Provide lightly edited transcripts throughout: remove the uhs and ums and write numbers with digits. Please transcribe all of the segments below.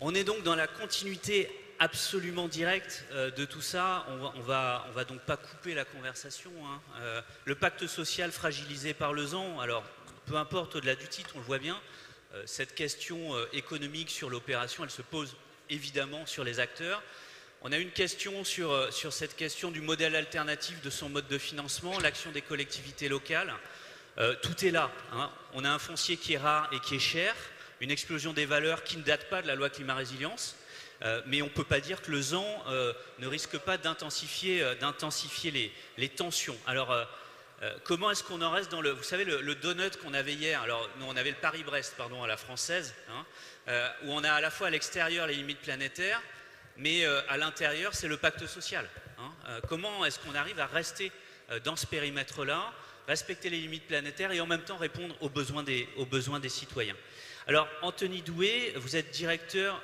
On est donc dans la continuité absolument directe de tout ça. On va donc pas couper la conversation, hein. Le pacte social fragilisé par le ZAN, alors peu importe au-delà du titre, on le voit bien, cette question économique sur l'opération, elle se pose évidemment sur les acteurs. On a une question sur cette question du modèle alternatif de son mode de financement, l'action des collectivités locales. Tout est là, hein. On a un foncier qui est rare et qui est cher, une explosion des valeurs qui ne date pas de la loi climat-résilience, mais on ne peut pas dire que le ZAN ne risque pas d'intensifier les tensions. Alors, comment est-ce qu'on en reste dans le... Vous savez, le donut qu'on avait hier, alors nous on avait le Paris-Brest, pardon, à la française, hein, où on a à la fois à l'extérieur les limites planétaires, mais à l'intérieur c'est le pacte social, hein. Comment est-ce qu'on arrive à rester dans ce périmètre-là, respecter les limites planétaires et en même temps répondre aux besoins des citoyens. Alors, Anthony Doué, vous êtes directeur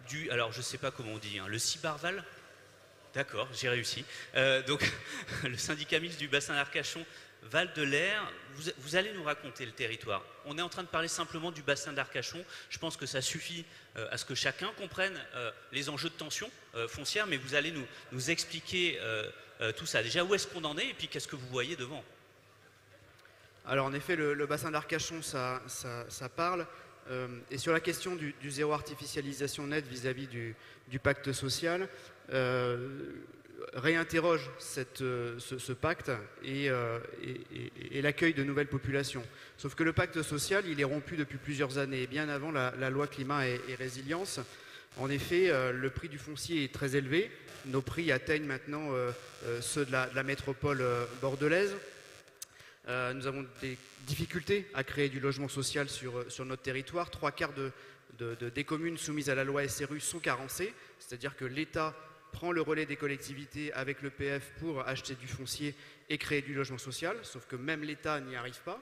du... Alors, je ne sais pas comment on dit, hein, le Cibarval. D'accord, j'ai réussi. Donc, le syndicat mixte du bassin d'Arcachon, Val de l'Air. Vous allez nous raconter le territoire. On est en train de parler simplement du bassin d'Arcachon. Je pense que ça suffit à ce que chacun comprenne les enjeux de tension foncière, mais vous allez nous expliquer tout ça. Déjà, où est-ce qu'on en est et puis qu'est-ce que vous voyez devant? Alors en effet, le bassin d'Arcachon, ça parle. Et sur la question du zéro artificialisation nette vis-à-vis du pacte social, réinterroge ce pacte et l'accueil de nouvelles populations. Sauf que le pacte social, il est rompu depuis plusieurs années, bien avant la loi climat et résilience. En effet, le prix du foncier est très élevé. Nos prix atteignent maintenant ceux de la métropole bordelaise. Nous avons des difficultés à créer du logement social sur notre territoire. 3/4 des communes soumises à la loi SRU sont carencées, c'est-à-dire que l'État prend le relais des collectivités avec le PF pour acheter du foncier et créer du logement social, sauf que même l'État n'y arrive pas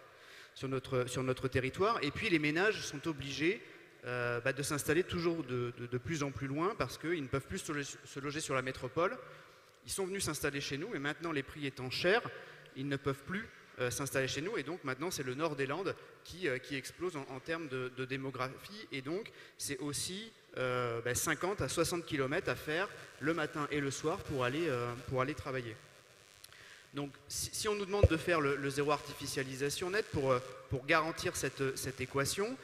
sur notre territoire. Et puis les ménages sont obligés de s'installer toujours de plus en plus loin parce qu'ils ne peuvent plus se loger sur la métropole. Ils sont venus s'installer chez nous et maintenant les prix étant chers, ils ne peuvent plus s'installer chez nous et donc maintenant c'est le nord des Landes qui explose en termes de démographie et donc c'est aussi 50 à 60 km à faire le matin et le soir pour aller travailler. Donc si on nous demande de faire le zéro artificialisation nette pour garantir cette équation,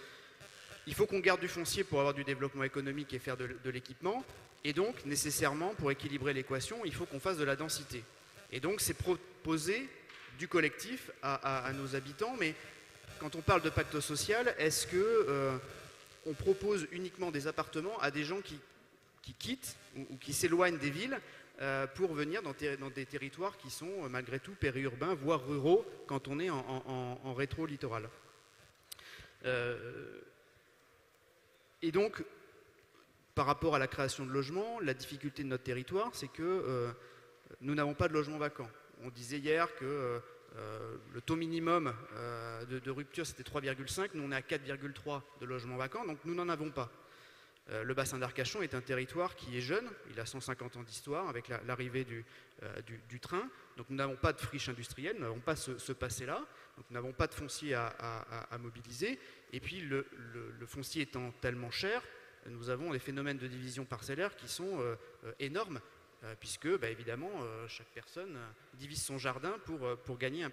il faut qu'on garde du foncier pour avoir du développement économique et faire de l'équipement et donc nécessairement pour équilibrer l'équation il faut qu'on fasse de la densité et donc c'est proposé du collectif à nos habitants, mais quand on parle de pacte social, est-ce que on propose uniquement des appartements à des gens qui quittent ou qui s'éloignent des villes pour venir dans des territoires qui sont malgré tout périurbains, voire ruraux, quand on est en rétro-littoral. Et donc, par rapport à la création de logements, la difficulté de notre territoire, c'est que nous n'avons pas de logements vacants. On disait hier que le taux minimum de rupture c'était 3,5, nous on est à 4,3 de logements vacants, donc nous n'en avons pas. Le bassin d'Arcachon est un territoire qui est jeune, il a 150 ans d'histoire avec l'arrivée du train, donc nous n'avons pas de friche industrielle, nous n'avons pas ce passé-là, donc nous n'avons pas de foncier à mobiliser, et puis le foncier étant tellement cher, nous avons des phénomènes de division parcellaire qui sont énormes. Puisque, évidemment, chaque personne divise son jardin pour gagner un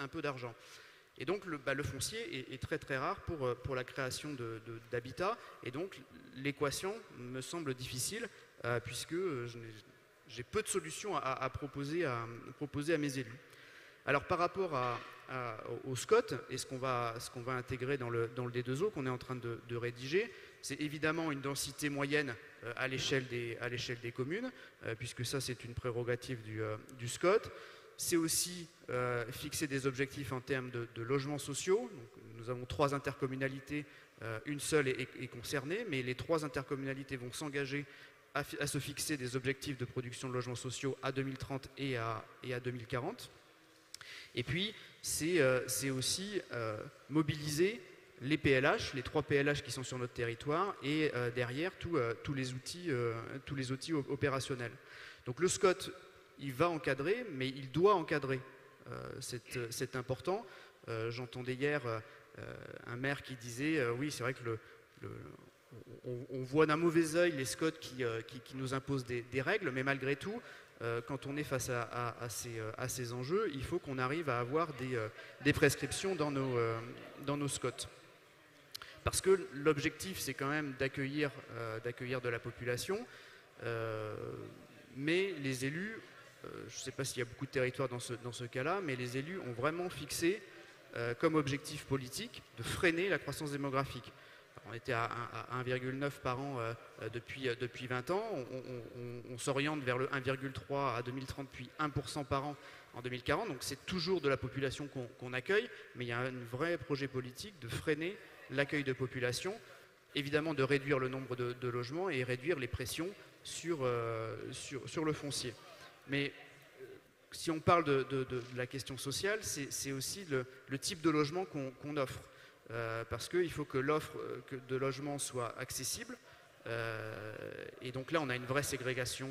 peu d'argent. Et donc, le foncier est très très rare pour la création d'habitat. Et donc, l'équation me semble difficile, puisque j'ai peu de solutions à proposer à mes élus. Alors, par rapport au SCOT et ce qu'on va intégrer dans le D2O qu'on est en train de rédiger, c'est évidemment une densité moyenne à l'échelle des communes, puisque ça c'est une prérogative du SCOT. C'est aussi fixer des objectifs en termes de logements sociaux. Donc, nous avons 3 intercommunalités, une seule est concernée, mais les 3 intercommunalités vont s'engager à se fixer des objectifs de production de logements sociaux à 2030 et à 2040. Et puis, c'est aussi mobiliser les PLH, les 3 PLH qui sont sur notre territoire, et derrière tous les outils opérationnels. Donc le SCOT, il va encadrer, mais il doit encadrer. C'est important. J'entendais hier un maire qui disait oui, c'est vrai que on voit d'un mauvais œil les SCOT qui nous imposent des règles, mais malgré tout, quand on est face à ces enjeux, il faut qu'on arrive à avoir des prescriptions dans nos SCOT. Parce que l'objectif, c'est quand même d'accueillir de la population, mais les élus, je ne sais pas s'il y a beaucoup de territoires dans ce cas-là, mais les élus ont vraiment fixé comme objectif politique de freiner la croissance démographique. On était à 1,9 par an depuis 20 ans, on s'oriente vers le 1,3 à 2030, puis 1% par an en 2040, donc c'est toujours de la population qu'on accueille, mais il y a un vrai projet politique de freiner l'accueil de population, évidemment de réduire le nombre de logements et réduire les pressions sur le foncier. Mais si on parle de la question sociale, c'est aussi le type de logement qu'on offre. Parce qu'il faut que l'offre de logement soit accessible. Et donc là, on a une vraie ségrégation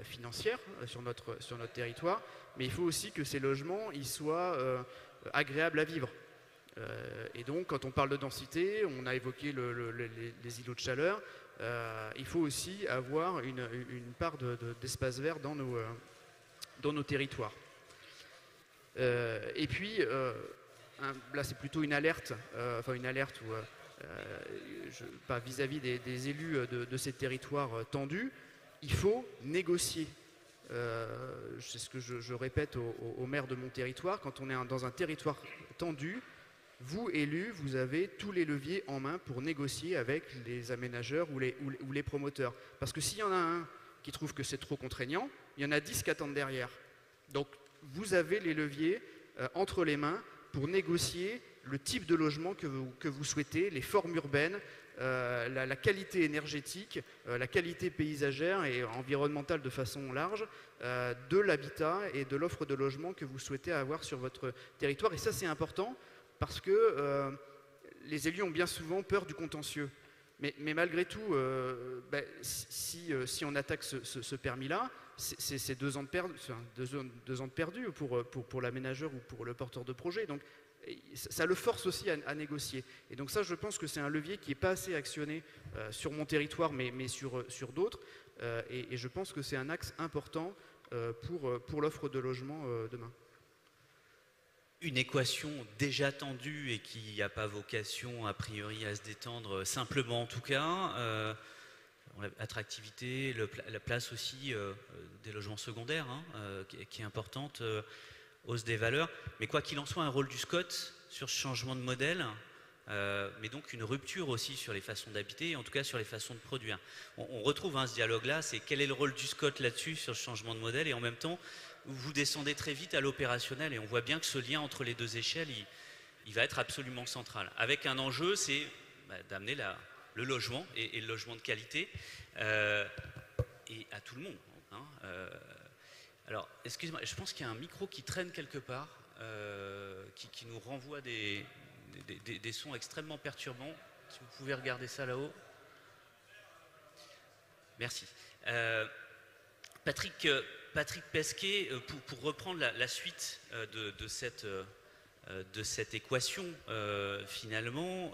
financière sur notre territoire. Mais il faut aussi que ces logements ils soient agréables à vivre. Et donc, quand on parle de densité, on a évoqué les îlots de chaleur. Il faut aussi avoir une part d'espace vert dans nos territoires. Et puis, là, c'est plutôt une alerte, pas vis-à-vis des élus de ces territoires tendus. Il faut négocier. C'est ce que je répète aux maires de mon territoire. Quand on est dans un territoire tendu, vous, élus, vous avez tous les leviers en main pour négocier avec les aménageurs ou les promoteurs. Parce que s'il y en a un qui trouve que c'est trop contraignant, il y en a 10 qui attendent derrière. Donc, vous avez les leviers entre les mains pour négocier le type de logement que vous souhaitez, les formes urbaines, la qualité énergétique, la qualité paysagère et environnementale de façon large, de l'habitat et de l'offre de logement que vous souhaitez avoir sur votre territoire. Et ça, c'est important parce que les élus ont bien souvent peur du contentieux. Mais malgré tout, si on attaque ce permis-là, c'est 2 ans de perdu pour l'aménageur ou pour le porteur de projet. Donc, ça le force aussi à négocier. Et donc ça, je pense que c'est un levier qui n'est pas assez actionné sur mon territoire, mais sur d'autres. Et je pense que c'est un axe important pour l'offre de logement demain. Une équation déjà tendue et qui n'a pas vocation a priori à se détendre, simplement en tout cas. L'attractivité, la place aussi des logements secondaires, qui est importante, hausse des valeurs. Mais quoi qu'il en soit, un rôle du SCOT sur ce changement de modèle, mais donc une rupture aussi sur les façons d'habiter, en tout cas sur les façons de produire. On retrouve ce dialogue-là, c'est quel est le rôle du SCOT là-dessus, sur ce changement de modèle, et en même temps, vous descendez très vite à l'opérationnel, et on voit bien que ce lien entre les deux échelles, il va être absolument central. Avec un enjeu, c'est d'amener le logement, et le logement de qualité, et à tout le monde. Alors, excusez-moi, je pense qu'il y a un micro qui traîne quelque part, qui nous renvoie des sons extrêmement perturbants. Si vous pouvez regarder ça là-haut. Merci. Patrick Pesquet, pour reprendre la suite de cette équation, finalement,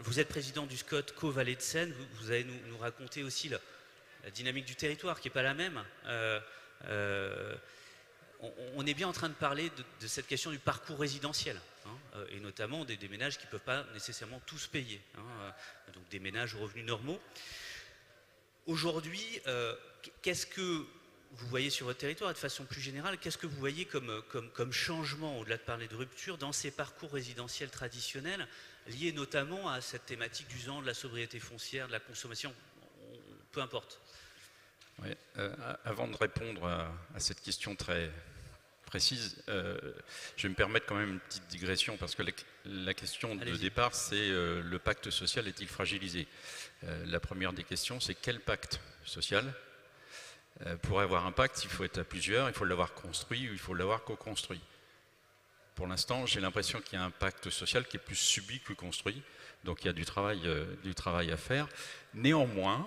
vous êtes président du SCOT Caux-Vallée de Seine, vous allez nous raconter aussi la dynamique du territoire qui n'est pas la même. On est bien en train de parler de cette question du parcours résidentiel, et notamment des ménages qui ne peuvent pas nécessairement tous payer, donc des ménages aux revenus normaux. Aujourd'hui, qu'est-ce que vous voyez sur votre territoire, et de façon plus générale, qu'est-ce que vous voyez comme changement, au-delà de parler de rupture, dans ces parcours résidentiels traditionnels, liés notamment à cette thématique du ZAN, de la sobriété foncière, de la consommation, peu importe. Oui, avant de répondre à cette question très précise, je vais me permettre quand même une petite digression, parce que la question de départ, c'est le pacte social est-il fragilisé? La première des questions, c'est quel pacte social? Pour avoir un pacte, il faut être à plusieurs, il faut l'avoir construit ou il faut l'avoir co-construit. Pour l'instant, j'ai l'impression qu'il y a un pacte social qui est plus subi que construit, donc il y a du travail à faire. Néanmoins,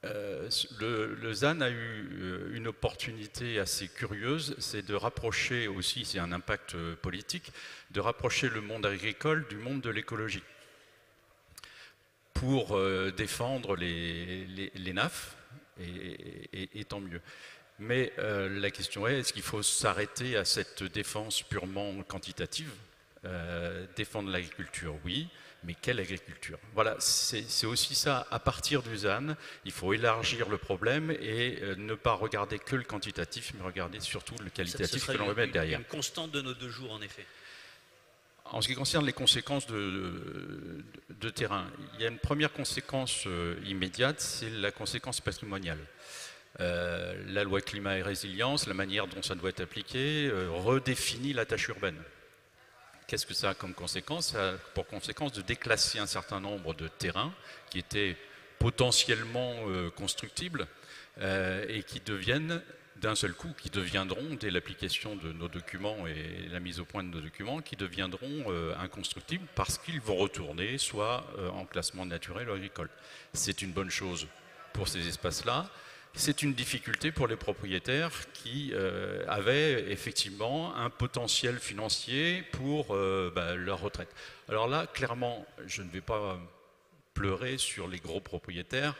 le ZAN a eu une opportunité assez curieuse, c'est de rapprocher aussi, c'est un impact politique, de rapprocher le monde agricole du monde de l'écologie. pour défendre les NAF, et tant mieux. Mais la question est-ce qu'il faut s'arrêter à cette défense purement quantitative? Défendre l'agriculture, oui, mais quelle agriculture? Voilà, c'est aussi ça, à partir du ZAN, il faut élargir le problème et ne pas regarder que le quantitatif, mais regarder surtout le qualitatif que l'on va mettre derrière. Une constante de nos 2 jours, en effet. En ce qui concerne les conséquences de terrain, il y a une première conséquence immédiate, c'est la conséquence patrimoniale. La loi climat et résilience, la manière dont ça doit être appliqué, redéfinit la tâche urbaine. Qu'est-ce que ça a comme conséquence? Ça a pour conséquence de déclasser un certain nombre de terrains qui étaient potentiellement constructibles et qui deviennent d'un seul coup, qui deviendront, dès l'application de nos documents et la mise au point de nos documents, qui deviendront inconstructibles parce qu'ils vont retourner soit en classement naturel ou agricole. C'est une bonne chose pour ces espaces-là. C'est une difficulté pour les propriétaires qui avaient effectivement un potentiel financier pour leur retraite. Alors là, clairement, je ne vais pas pleurer sur les gros propriétaires.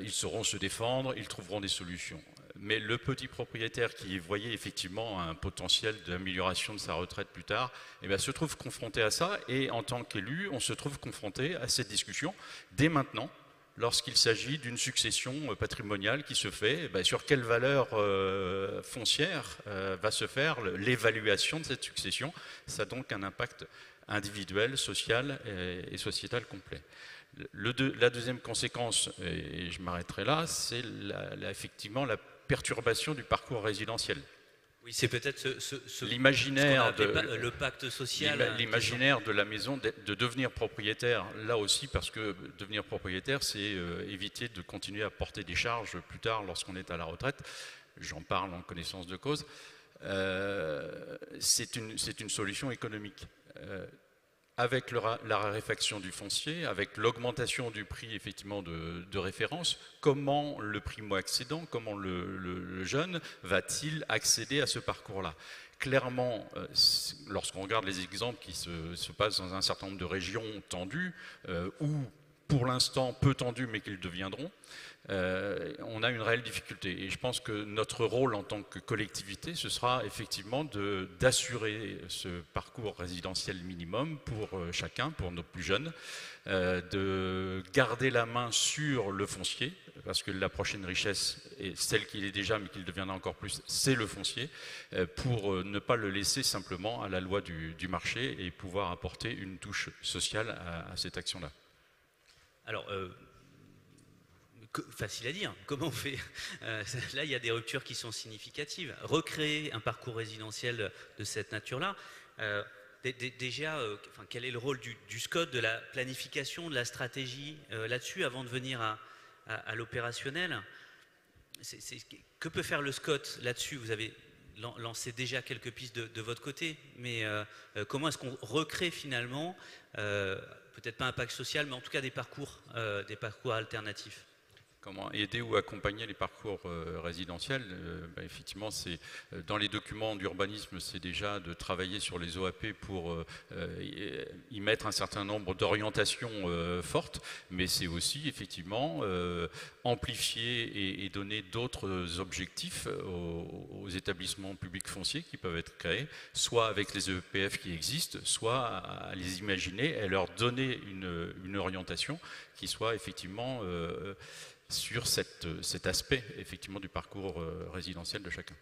Ils sauront se défendre, ils trouveront des solutions. Mais le petit propriétaire qui voyait effectivement un potentiel d'amélioration de sa retraite plus tard, se trouve confronté à ça. Et en tant qu'élu, on se trouve confronté à cette discussion dès maintenant, lorsqu'il s'agit d'une succession patrimoniale qui se fait, sur quelle valeur foncière va se faire l'évaluation de cette succession. Ça a donc un impact individuel, social et sociétal complet. La deuxième conséquence, et je m'arrêterai là, c'est effectivement la perturbation du parcours résidentiel. Oui, c'est peut-être l'imaginaire le pacte social. L'imaginaire de la maison, de devenir propriétaire, là aussi, parce que devenir propriétaire, c'est éviter de continuer à porter des charges plus tard lorsqu'on est à la retraite. J'en parle en connaissance de cause. C'est une solution économique. Avec la raréfaction du foncier, avec l'augmentation du prix effectivement de référence, comment le primo-accédant, comment le jeune va-t-il accéder à ce parcours-là? Clairement, lorsqu'on regarde les exemples qui se passent dans un certain nombre de régions tendues, ou pour l'instant peu tendues mais qu'ils deviendront, on a une réelle difficulté. Et je pense que notre rôle en tant que collectivité, ce sera effectivement d'assurer ce parcours résidentiel minimum pour chacun, pour nos plus jeunes, de garder la main sur le foncier, parce que la prochaine richesse est celle qu'il est déjà, mais qu'il deviendra encore plus, c'est le foncier, pour ne pas le laisser simplement à la loi du marché et pouvoir apporter une touche sociale à cette action-là. Alors, facile à dire, comment on fait? Là, il y a des ruptures qui sont significatives. Recréer un parcours résidentiel de cette nature-là, déjà, quel est le rôle du SCOT, de la planification, de la stratégie là-dessus, avant de venir à l'opérationnel? Que peut faire le SCOT là-dessus? Vous avez lancé déjà quelques pistes de votre côté, mais comment est-ce qu'on recrée finalement, peut-être pas un pacte social, mais en tout cas des parcours alternatifs? Comment aider ou accompagner les parcours résidentiels? Effectivement, c'est dans les documents d'urbanisme, c'est déjà de travailler sur les OAP pour y mettre un certain nombre d'orientations fortes, mais c'est aussi effectivement amplifier et donner d'autres objectifs aux établissements publics fonciers qui peuvent être créés, soit avec les EPF qui existent, soit à les imaginer et leur donner une orientation qui soit effectivement sur cet aspect effectivement du parcours résidentiel de chacun.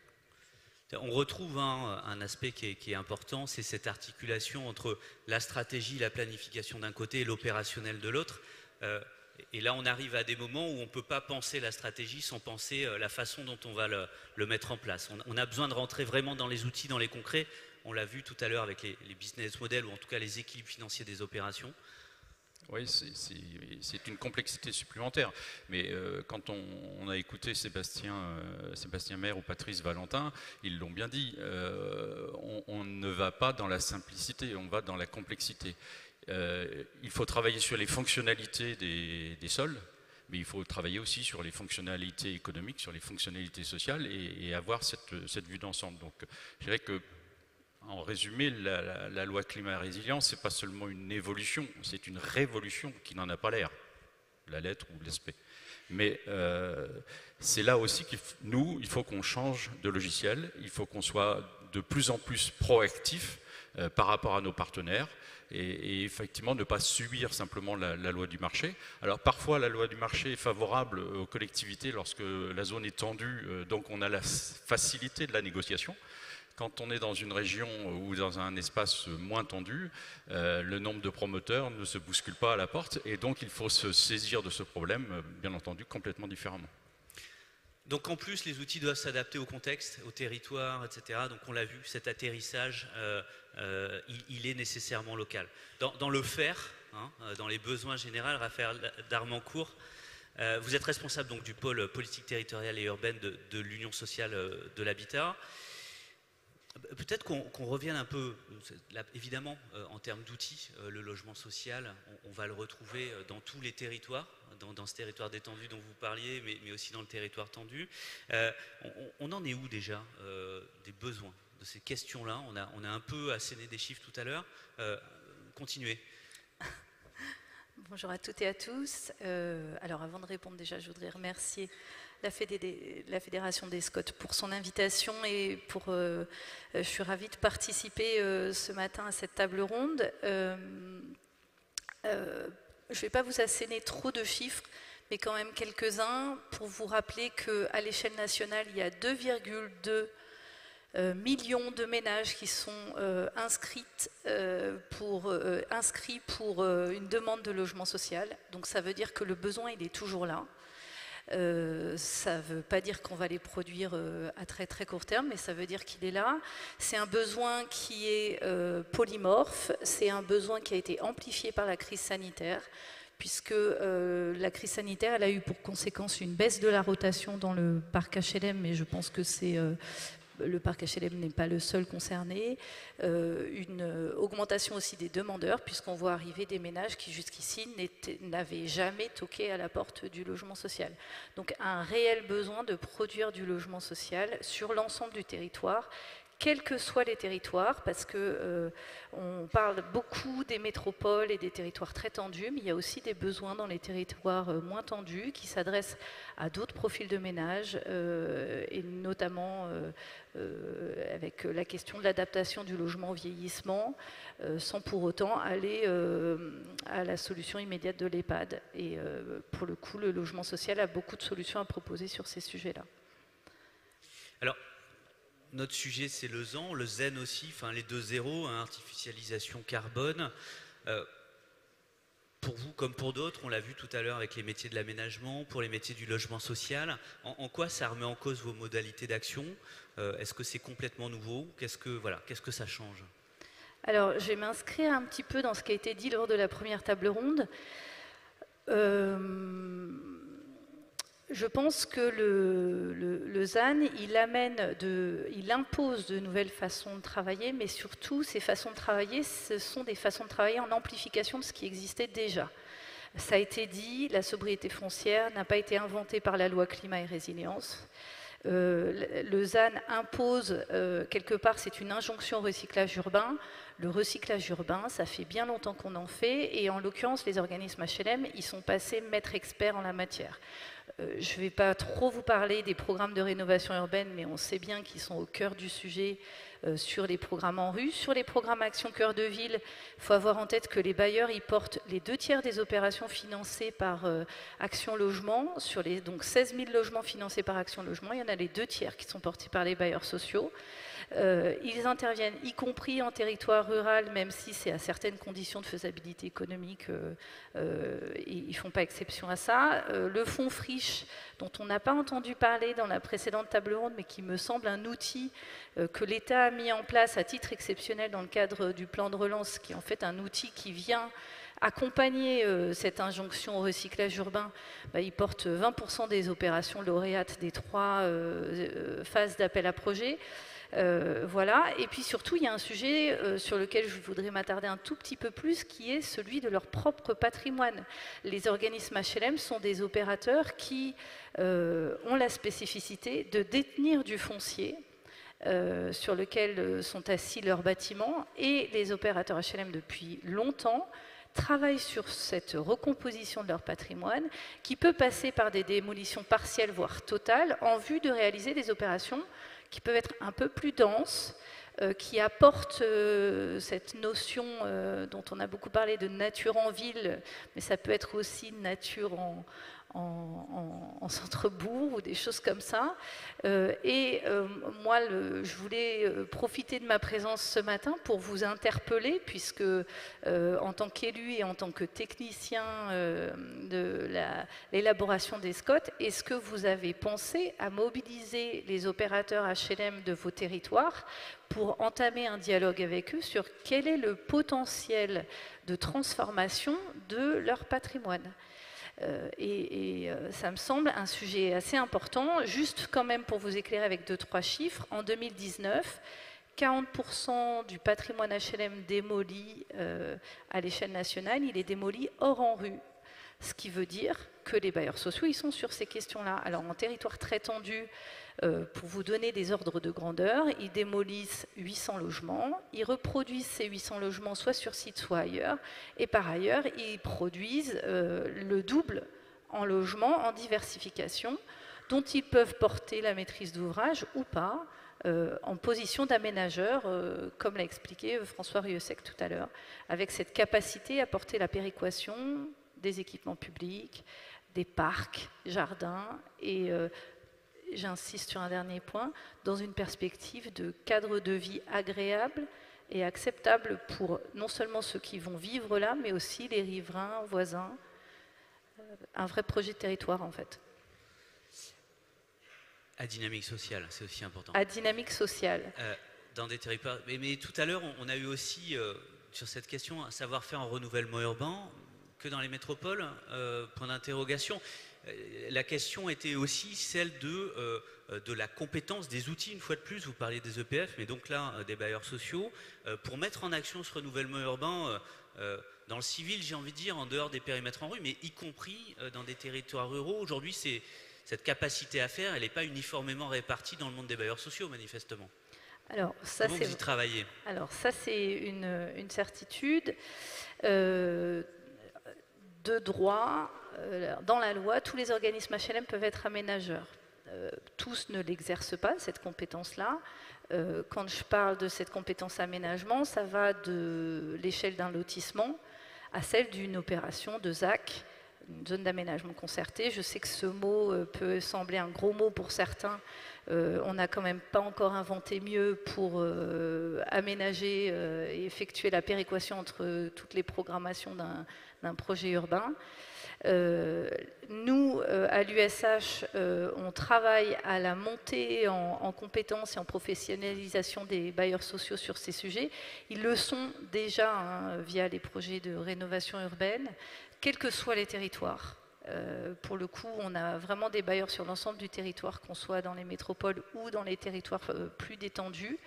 On retrouve un aspect qui est important, c'est cette articulation entre la stratégie, la planification d'un côté et l'opérationnel de l'autre. Et là, on arrive à des moments où on ne peut pas penser la stratégie sans penser la façon dont on va le mettre en place. On a besoin de rentrer vraiment dans les outils, dans les concrets. On l'a vu tout à l'heure avec les business models ou en tout cas les équilibres financiers des opérations. Oui, c'est une complexité supplémentaire. Mais quand on a écouté Sébastien Maire ou Patrice Valentin, ils l'ont bien dit, on ne va pas dans la simplicité, on va dans la complexité. Il faut travailler sur les fonctionnalités des sols, mais il faut travailler aussi sur les fonctionnalités économiques, sur les fonctionnalités sociales et avoir cette vue d'ensemble. Donc je dirais que en résumé, la loi climat et résilience, c'est pas seulement une évolution, c'est une révolution qui n'en a pas l'air, la lettre ou l'aspect. Mais c'est là aussi il faut qu'on change de logiciel, il faut qu'on soit de plus en plus proactif par rapport à nos partenaires et effectivement ne pas subir simplement la loi du marché. Alors parfois la loi du marché est favorable aux collectivités lorsque la zone est tendue, donc on a la facilité de la négociation. Quand on est dans une région ou dans un espace moins tendu, le nombre de promoteurs ne se bouscule pas à la porte et donc il faut se saisir de ce problème, bien entendu, complètement différemment. Donc en plus, les outils doivent s'adapter au contexte, au territoire, etc. Donc on l'a vu, cet atterrissage, il est nécessairement local. Dans le faire, hein, dans les besoins généraux, Raphaël Darmancourt, vous êtes responsable donc, du pôle politique territoriale et urbaine de l'Union sociale de l'habitat. Peut-être qu'on revienne un peu, là, évidemment, en termes d'outils, le logement social, on va le retrouver dans tous les territoires, dans ce territoire détendu dont vous parliez, mais aussi dans le territoire tendu. On en est où déjà des besoins, de ces questions-là? On a un peu asséné des chiffres tout à l'heure. Continuez. Bonjour à toutes et à tous. Alors avant de répondre déjà, je voudrais remercier la Fédération des SCOT pour son invitation et je suis ravie de participer ce matin à cette table ronde. Je ne vais pas vous asséner trop de chiffres, mais quand même quelques-uns pour vous rappeler qu'à l'échelle nationale, il y a 2,2 millions de ménages qui sont inscrits pour une demande de logement social. Donc ça veut dire que le besoin, il est toujours là. Ça ne veut pas dire qu'on va les produire à très très court terme, mais ça veut dire qu'il est là. C'est un besoin qui est polymorphe, c'est un besoin qui a été amplifié par la crise sanitaire, puisque la crise sanitaire, elle a eu pour conséquence une baisse de la rotation dans le parc HLM, mais je pense que le parc HLM n'est pas le seul concerné, une augmentation aussi des demandeurs, puisqu'on voit arriver des ménages qui jusqu'ici n'avaient jamais toqué à la porte du logement social. Donc un réel besoin de produire du logement social sur l'ensemble du territoire, quels que soient les territoires, parce que on parle beaucoup des métropoles et des territoires très tendus, mais il y a aussi des besoins dans les territoires moins tendus qui s'adressent à d'autres profils de ménages, et notamment avec la question de l'adaptation du logement au vieillissement, sans pour autant aller à la solution immédiate de l'EHPAD. Et pour le coup, le logement social a beaucoup de solutions à proposer sur ces sujets-là. Alors, notre sujet, c'est le ZEN aussi, enfin les 2 zéros, hein, artificialisation carbone. Pour vous comme pour d'autres, on l'a vu tout à l'heure avec les métiers de l'aménagement, pour les métiers du logement social, en quoi ça remet en cause vos modalités d'action? Est-ce que c'est complètement nouveau? Qu'est-ce que ça change? Alors, je vais m'inscrire un petit peu dans ce qui a été dit lors de la première table ronde. Je pense que le ZAN, il impose de nouvelles façons de travailler, mais surtout, ces façons de travailler, ce sont des façons de travailler en amplification de ce qui existait déjà. Ça a été dit, la sobriété foncière n'a pas été inventée par la loi climat et résilience. Le ZAN impose, quelque part, c'est une injonction au recyclage urbain. Le recyclage urbain, ça fait bien longtemps qu'on en fait, et en l'occurrence, les organismes HLM, ils sont passés maîtres experts en la matière. Je ne vais pas trop vous parler des programmes de rénovation urbaine, mais on sait bien qu'ils sont au cœur du sujet sur les programmes en rue. Sur les programmes Action Cœur de Ville, il faut avoir en tête que les bailleurs, ils portent les 2/3 des opérations financées par Action Logement. Sur les donc 16 000 logements financés par Action Logement, il y en a les 2/3 qui sont portés par les bailleurs sociaux. Ils interviennent y compris en territoire rural, même si c'est à certaines conditions de faisabilité économique, ils ne font pas exception à ça. Le fonds Friche, dont on n'a pas entendu parler dans la précédente table ronde, mais qui me semble un outil que l'État a mis en place à titre exceptionnel dans le cadre du plan de relance, qui est en fait un outil qui vient accompagner cette injonction au recyclage urbain. Il porte 20% des opérations lauréates des 3 phases d'appel à projet. Voilà. Et puis surtout, il y a un sujet sur lequel je voudrais m'attarder un tout petit peu plus, qui est celui de leur propre patrimoine. Les organismes HLM sont des opérateurs qui ont la spécificité de détenir du foncier sur lequel sont assis leurs bâtiments, et les opérateurs HLM depuis longtemps travaillent sur cette recomposition de leur patrimoine qui peut passer par des démolitions partielles voire totales en vue de réaliser des opérations qui peuvent être un peu plus denses, qui apportent cette notion dont on a beaucoup parlé de nature en ville, mais ça peut être aussi nature en centre-bourg ou des choses comme ça. Moi, je voulais profiter de ma présence ce matin pour vous interpeller, puisque en tant qu'élu et en tant que technicien de l'élaboration des SCOT, est-ce que vous avez pensé à mobiliser les opérateurs HLM de vos territoires pour entamer un dialogue avec eux sur quel est le potentiel de transformation de leur patrimoine ? Ça me semble un sujet assez important. Juste quand même pour vous éclairer avec 2-3 chiffres, en 2019, 40% du patrimoine HLM démoli à l'échelle nationale, il est démoli hors en rue. Ce qui veut dire que les bailleurs sociaux, ils sont sur ces questions-là. Alors en territoire très tendu, pour vous donner des ordres de grandeur, ils démolissent 800 logements, ils reproduisent ces 800 logements soit sur site, soit ailleurs, et par ailleurs, ils produisent le double en logements, en diversification, dont ils peuvent porter la maîtrise d'ouvrage ou pas, en position d'aménageur, comme l'a expliqué François Rieussec tout à l'heure, avec cette capacité à porter la péréquation des équipements publics, des parcs, jardins, et j'insiste sur un dernier point, dans une perspective de cadre de vie agréable et acceptable pour non seulement ceux qui vont vivre là, mais aussi les riverains, voisins. Un vrai projet de territoire, en fait. À dynamique sociale, c'est aussi important. À dynamique sociale. Dans des territoires. Mais tout à l'heure, on a eu aussi, sur cette question, un savoir-faire en renouvellement urbain, que dans les métropoles, point d'interrogation. La question était aussi celle de la compétence des outils, une fois de plus, vous parlez des EPF, mais donc là, des bailleurs sociaux, pour mettre en action ce renouvellement urbain dans le civil, j'ai envie de dire, en dehors des périmètres en rue, mais y compris dans des territoires ruraux. Aujourd'hui, cette capacité à faire, elle n'est pas uniformément répartie dans le monde des bailleurs sociaux, manifestement. Alors, ça, comment vous y travaillez ? Alors ça, c'est une certitude. De droit, dans la loi, tous les organismes HLM peuvent être aménageurs. Tous ne l'exercent pas, cette compétence-là. Quand je parle de cette compétence aménagement, ça va de l'échelle d'un lotissement à celle d'une opération de ZAC, une zone d'aménagement concerté. Je sais que ce mot peut sembler un gros mot pour certains. On n'a quand même pas encore inventé mieux pour aménager et effectuer la péréquation entre toutes les programmations d'un projet urbain. Nous, à l'USH, on travaille à la montée en compétences et en professionnalisation des bailleurs sociaux sur ces sujets. Ils le sont déjà via les projets de rénovation urbaine, quels que soient les territoires. Pour le coup, on a vraiment des bailleurs sur l'ensemble du territoire, qu'on soit dans les métropoles ou dans les territoires plus détendus.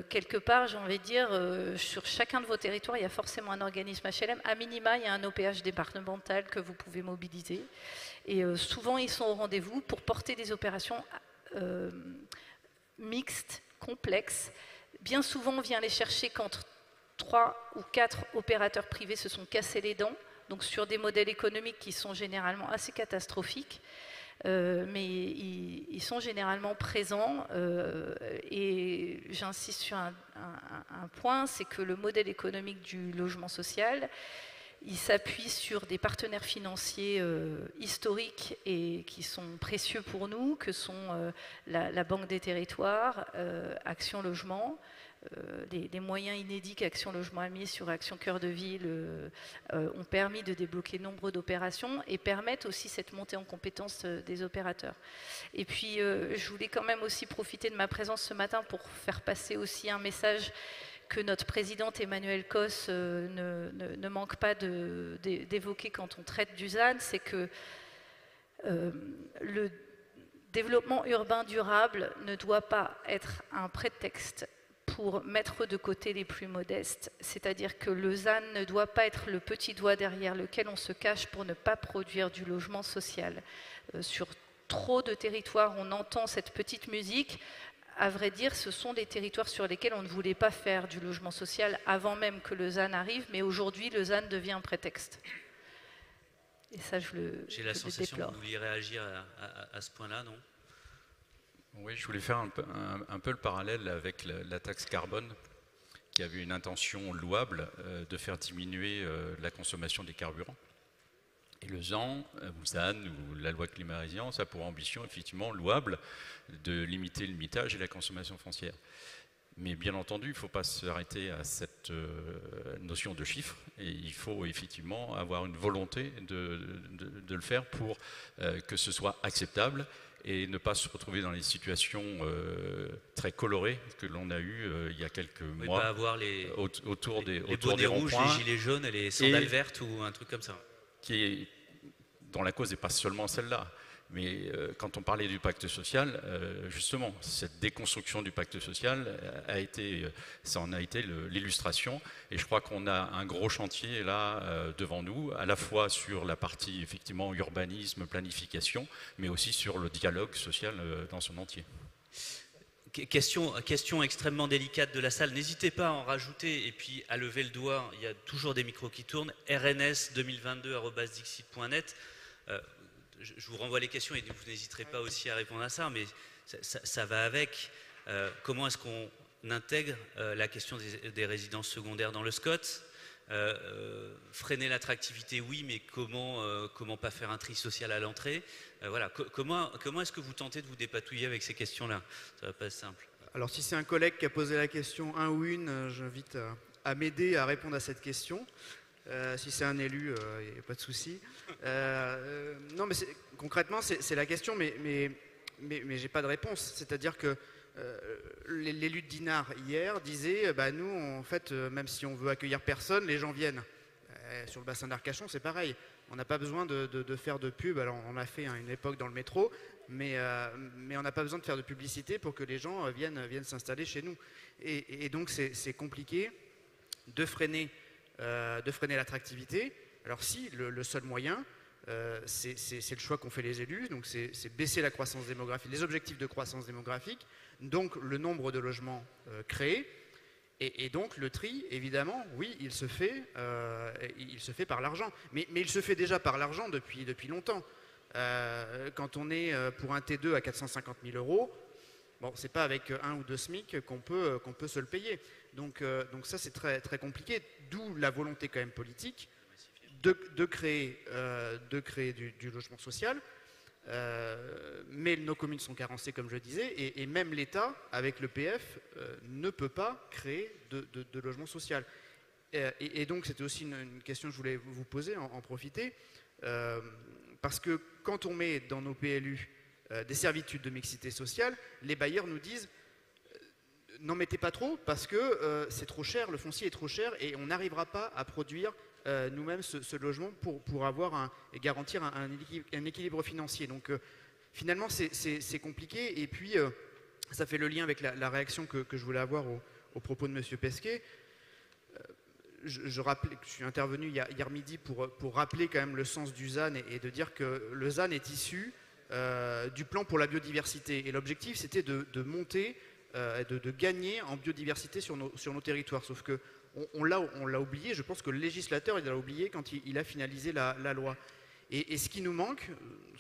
Quelque part, j'ai envie de dire, sur chacun de vos territoires, il y a forcément un organisme HLM. À minima, il y a un OPH départemental que vous pouvez mobiliser. Et souvent, ils sont au rendez-vous pour porter des opérations mixtes, complexes. Bien souvent, on vient les chercher quand 3 ou 4 opérateurs privés se sont cassés les dents, donc sur des modèles économiques qui sont généralement assez catastrophiques. Mais ils sont généralement présents et j'insiste sur un point, c'est que le modèle économique du logement social, il s'appuie sur des partenaires financiers historiques et qui sont précieux pour nous, que sont la Banque des Territoires, Action Logement. Les moyens inédits qu'Action Logement a mis sur Action Cœur de Ville ont permis de débloquer nombre d'opérations et permettent aussi cette montée en compétence des opérateurs. Et puis, je voulais quand même aussi profiter de ma présence ce matin pour faire passer aussi un message que notre présidente Emmanuelle Cos ne manque pas d'évoquer quand on traite du ZAN, c'est que le développement urbain durable ne doit pas être un prétexte pour mettre de côté les plus modestes. C'est-à-dire que le ZAN ne doit pas être le petit doigt derrière lequel on se cache pour ne pas produire du logement social. Sur trop de territoires, on entend cette petite musique. à vrai dire, ce sont des territoires sur lesquels on ne voulait pas faire du logement social avant même que le ZAN arrive, mais aujourd'hui, le ZAN devient un prétexte. Et ça, J'ai la sensation que vous vouliez réagir à ce point-là, non? Oui, je voulais faire un peu le parallèle avec la taxe carbone, qui avait une intention louable de faire diminuer la consommation des carburants. Et le ZAN, ou ZAN, ou la loi climat résilience, a pour ambition effectivement louable de limiter le mitage et la consommation foncière. Mais bien entendu, il ne faut pas s'arrêter à cette notion de chiffre, et il faut effectivement avoir une volonté de le faire pour que ce soit acceptable et ne pas se retrouver dans les situations très colorées que l'on a eues il y a quelques mois pas avoir autour des bonnets rouges, ronds-points, les gilets jaunes et les sandales vertes ou un truc comme ça. Dont la cause n'est pas seulement celle-là. Mais quand on parlait du pacte social, justement, cette déconstruction du pacte social ça en a été l'illustration. Et je crois qu'on a un gros chantier là devant nous, à la fois sur la partie effectivement urbanisme, planification, mais aussi sur le dialogue social dans son entier. Question extrêmement délicate de la salle. N'hésitez pas à en rajouter et puis à lever le doigt. Il y a toujours des micros qui tournent. rns2022@dixit.net. Je vous renvoie les questions et vous n'hésiterez pas aussi à répondre à ça, mais ça va avec. Comment est-ce qu'on intègre la question des résidences secondaires dans le SCOT? Freiner l'attractivité, oui, mais comment pas faire un tri social à l'entrée? Voilà. Comment est-ce que vous tentez de vous dépatouiller avec ces questions-là? Ça va pas être simple. Alors si c'est un collègue qui a posé la question, un ou une, j'invite à m'aider à répondre à cette question. Si c'est un élu, il n'y a pas de souci. Non, mais concrètement, c'est la question, mais j'ai pas de réponse. C'est-à-dire que l'élu de Dinard hier disait, nous, en fait, même si on veut accueillir personne, les gens viennent. Sur le bassin d'Arcachon, c'est pareil. On n'a pas besoin de faire de pub. Alors, on a fait une époque dans le métro, mais on n'a pas besoin de faire de publicité pour que les gens viennent s'installer chez nous. Et donc, c'est compliqué de freiner l'attractivité. Alors si, le seul moyen, c'est le choix qu'ont fait les élus, donc c'est baisser la croissance démographique, les objectifs de croissance démographique, donc le nombre de logements créés, et donc le tri, évidemment, oui, il se fait par l'argent, mais il se fait déjà par l'argent depuis longtemps. Quand on est pour un T2 à 450 000 €, bon, c'est pas avec 1 ou 2 SMIC qu'on peut se le payer. Donc ça, c'est très, très compliqué, d'où la volonté quand même politique de créer du logement social. Mais nos communes sont carencées, comme je disais, et même l'État, avec le PF, ne peut pas créer de logement social. Et donc, c'était aussi une question que je voulais vous poser, en profiter, parce que quand on met dans nos PLU des servitudes de mixité sociale, les bailleurs nous disent n'en mettez pas trop parce que c'est trop cher, le foncier est trop cher et on n'arrivera pas à produire nous-mêmes ce logement pour avoir et garantir un équilibre financier. Donc finalement c'est compliqué, et puis ça fait le lien avec la réaction que je voulais avoir au propos de M. Pesquet. Je suis intervenu hier midi pour rappeler quand même le sens du ZAN et de dire que le ZAN est issu du plan pour la biodiversité. Et l'objectif, c'était de monter, de gagner en biodiversité sur nos territoires. Sauf qu'on l'a oublié. Je pense que le législateur, il l'a oublié quand il a finalisé la loi. Et ce qui nous manque,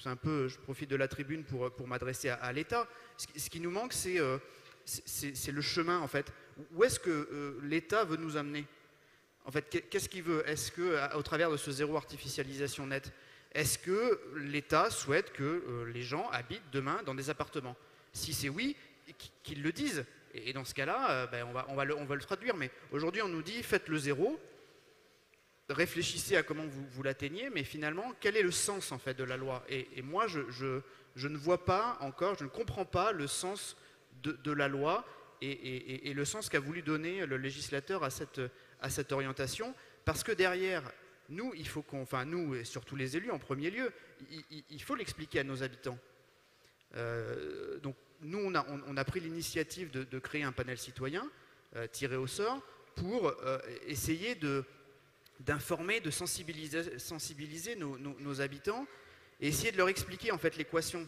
c'est un peu, je profite de la tribune pour m'adresser à l'État, ce qui nous manque, c'est le chemin, en fait. Où est-ce que l'État veut nous amener? En fait, qu'est-ce qu'il veut? Est-ce qu'au travers de ce zéro artificialisation nette, est-ce que l'État souhaite que les gens habitent demain dans des appartements? Si c'est oui, qu'ils le disent. Et dans ce cas-là, on va le traduire. Mais aujourd'hui, on nous dit, faites le zéro, réfléchissez à comment vous l'atteignez, mais finalement, quel est le sens en fait de la loi? Et moi, je ne vois pas encore, je ne comprends pas le sens de la loi et le sens qu'a voulu donner le législateur à cette orientation, parce que derrière, nous, il faut nous et surtout les élus en premier lieu, il faut l'expliquer à nos habitants. Donc nous, on a pris l'initiative de créer un panel citoyen tiré au sort pour essayer d'informer, de sensibiliser nos habitants et essayer de leur expliquer en fait l'équation.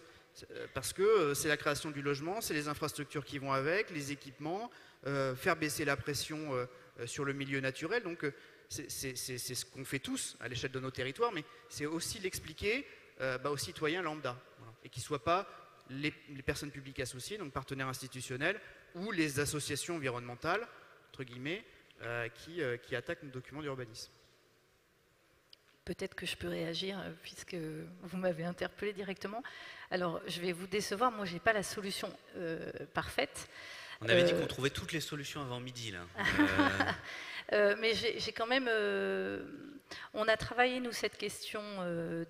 Parce que c'est la création du logement, c'est les infrastructures qui vont avec, les équipements, faire baisser la pression sur le milieu naturel. Donc c'est ce qu'on fait tous à l'échelle de nos territoires, mais c'est aussi l'expliquer aux citoyens lambda. Voilà. Et qu'ils ne soient pas les personnes publiques associées, donc partenaires institutionnels, ou les associations environnementales, entre guillemets, qui attaquent nos documents d'urbanisme. Peut-être que je peux réagir puisque vous m'avez interpellé directement. Alors, je vais vous décevoir, moi, je n'ai pas la solution parfaite. On avait dit qu'on trouvait toutes les solutions avant midi, là. Mais j'ai quand même... on a travaillé, nous, cette question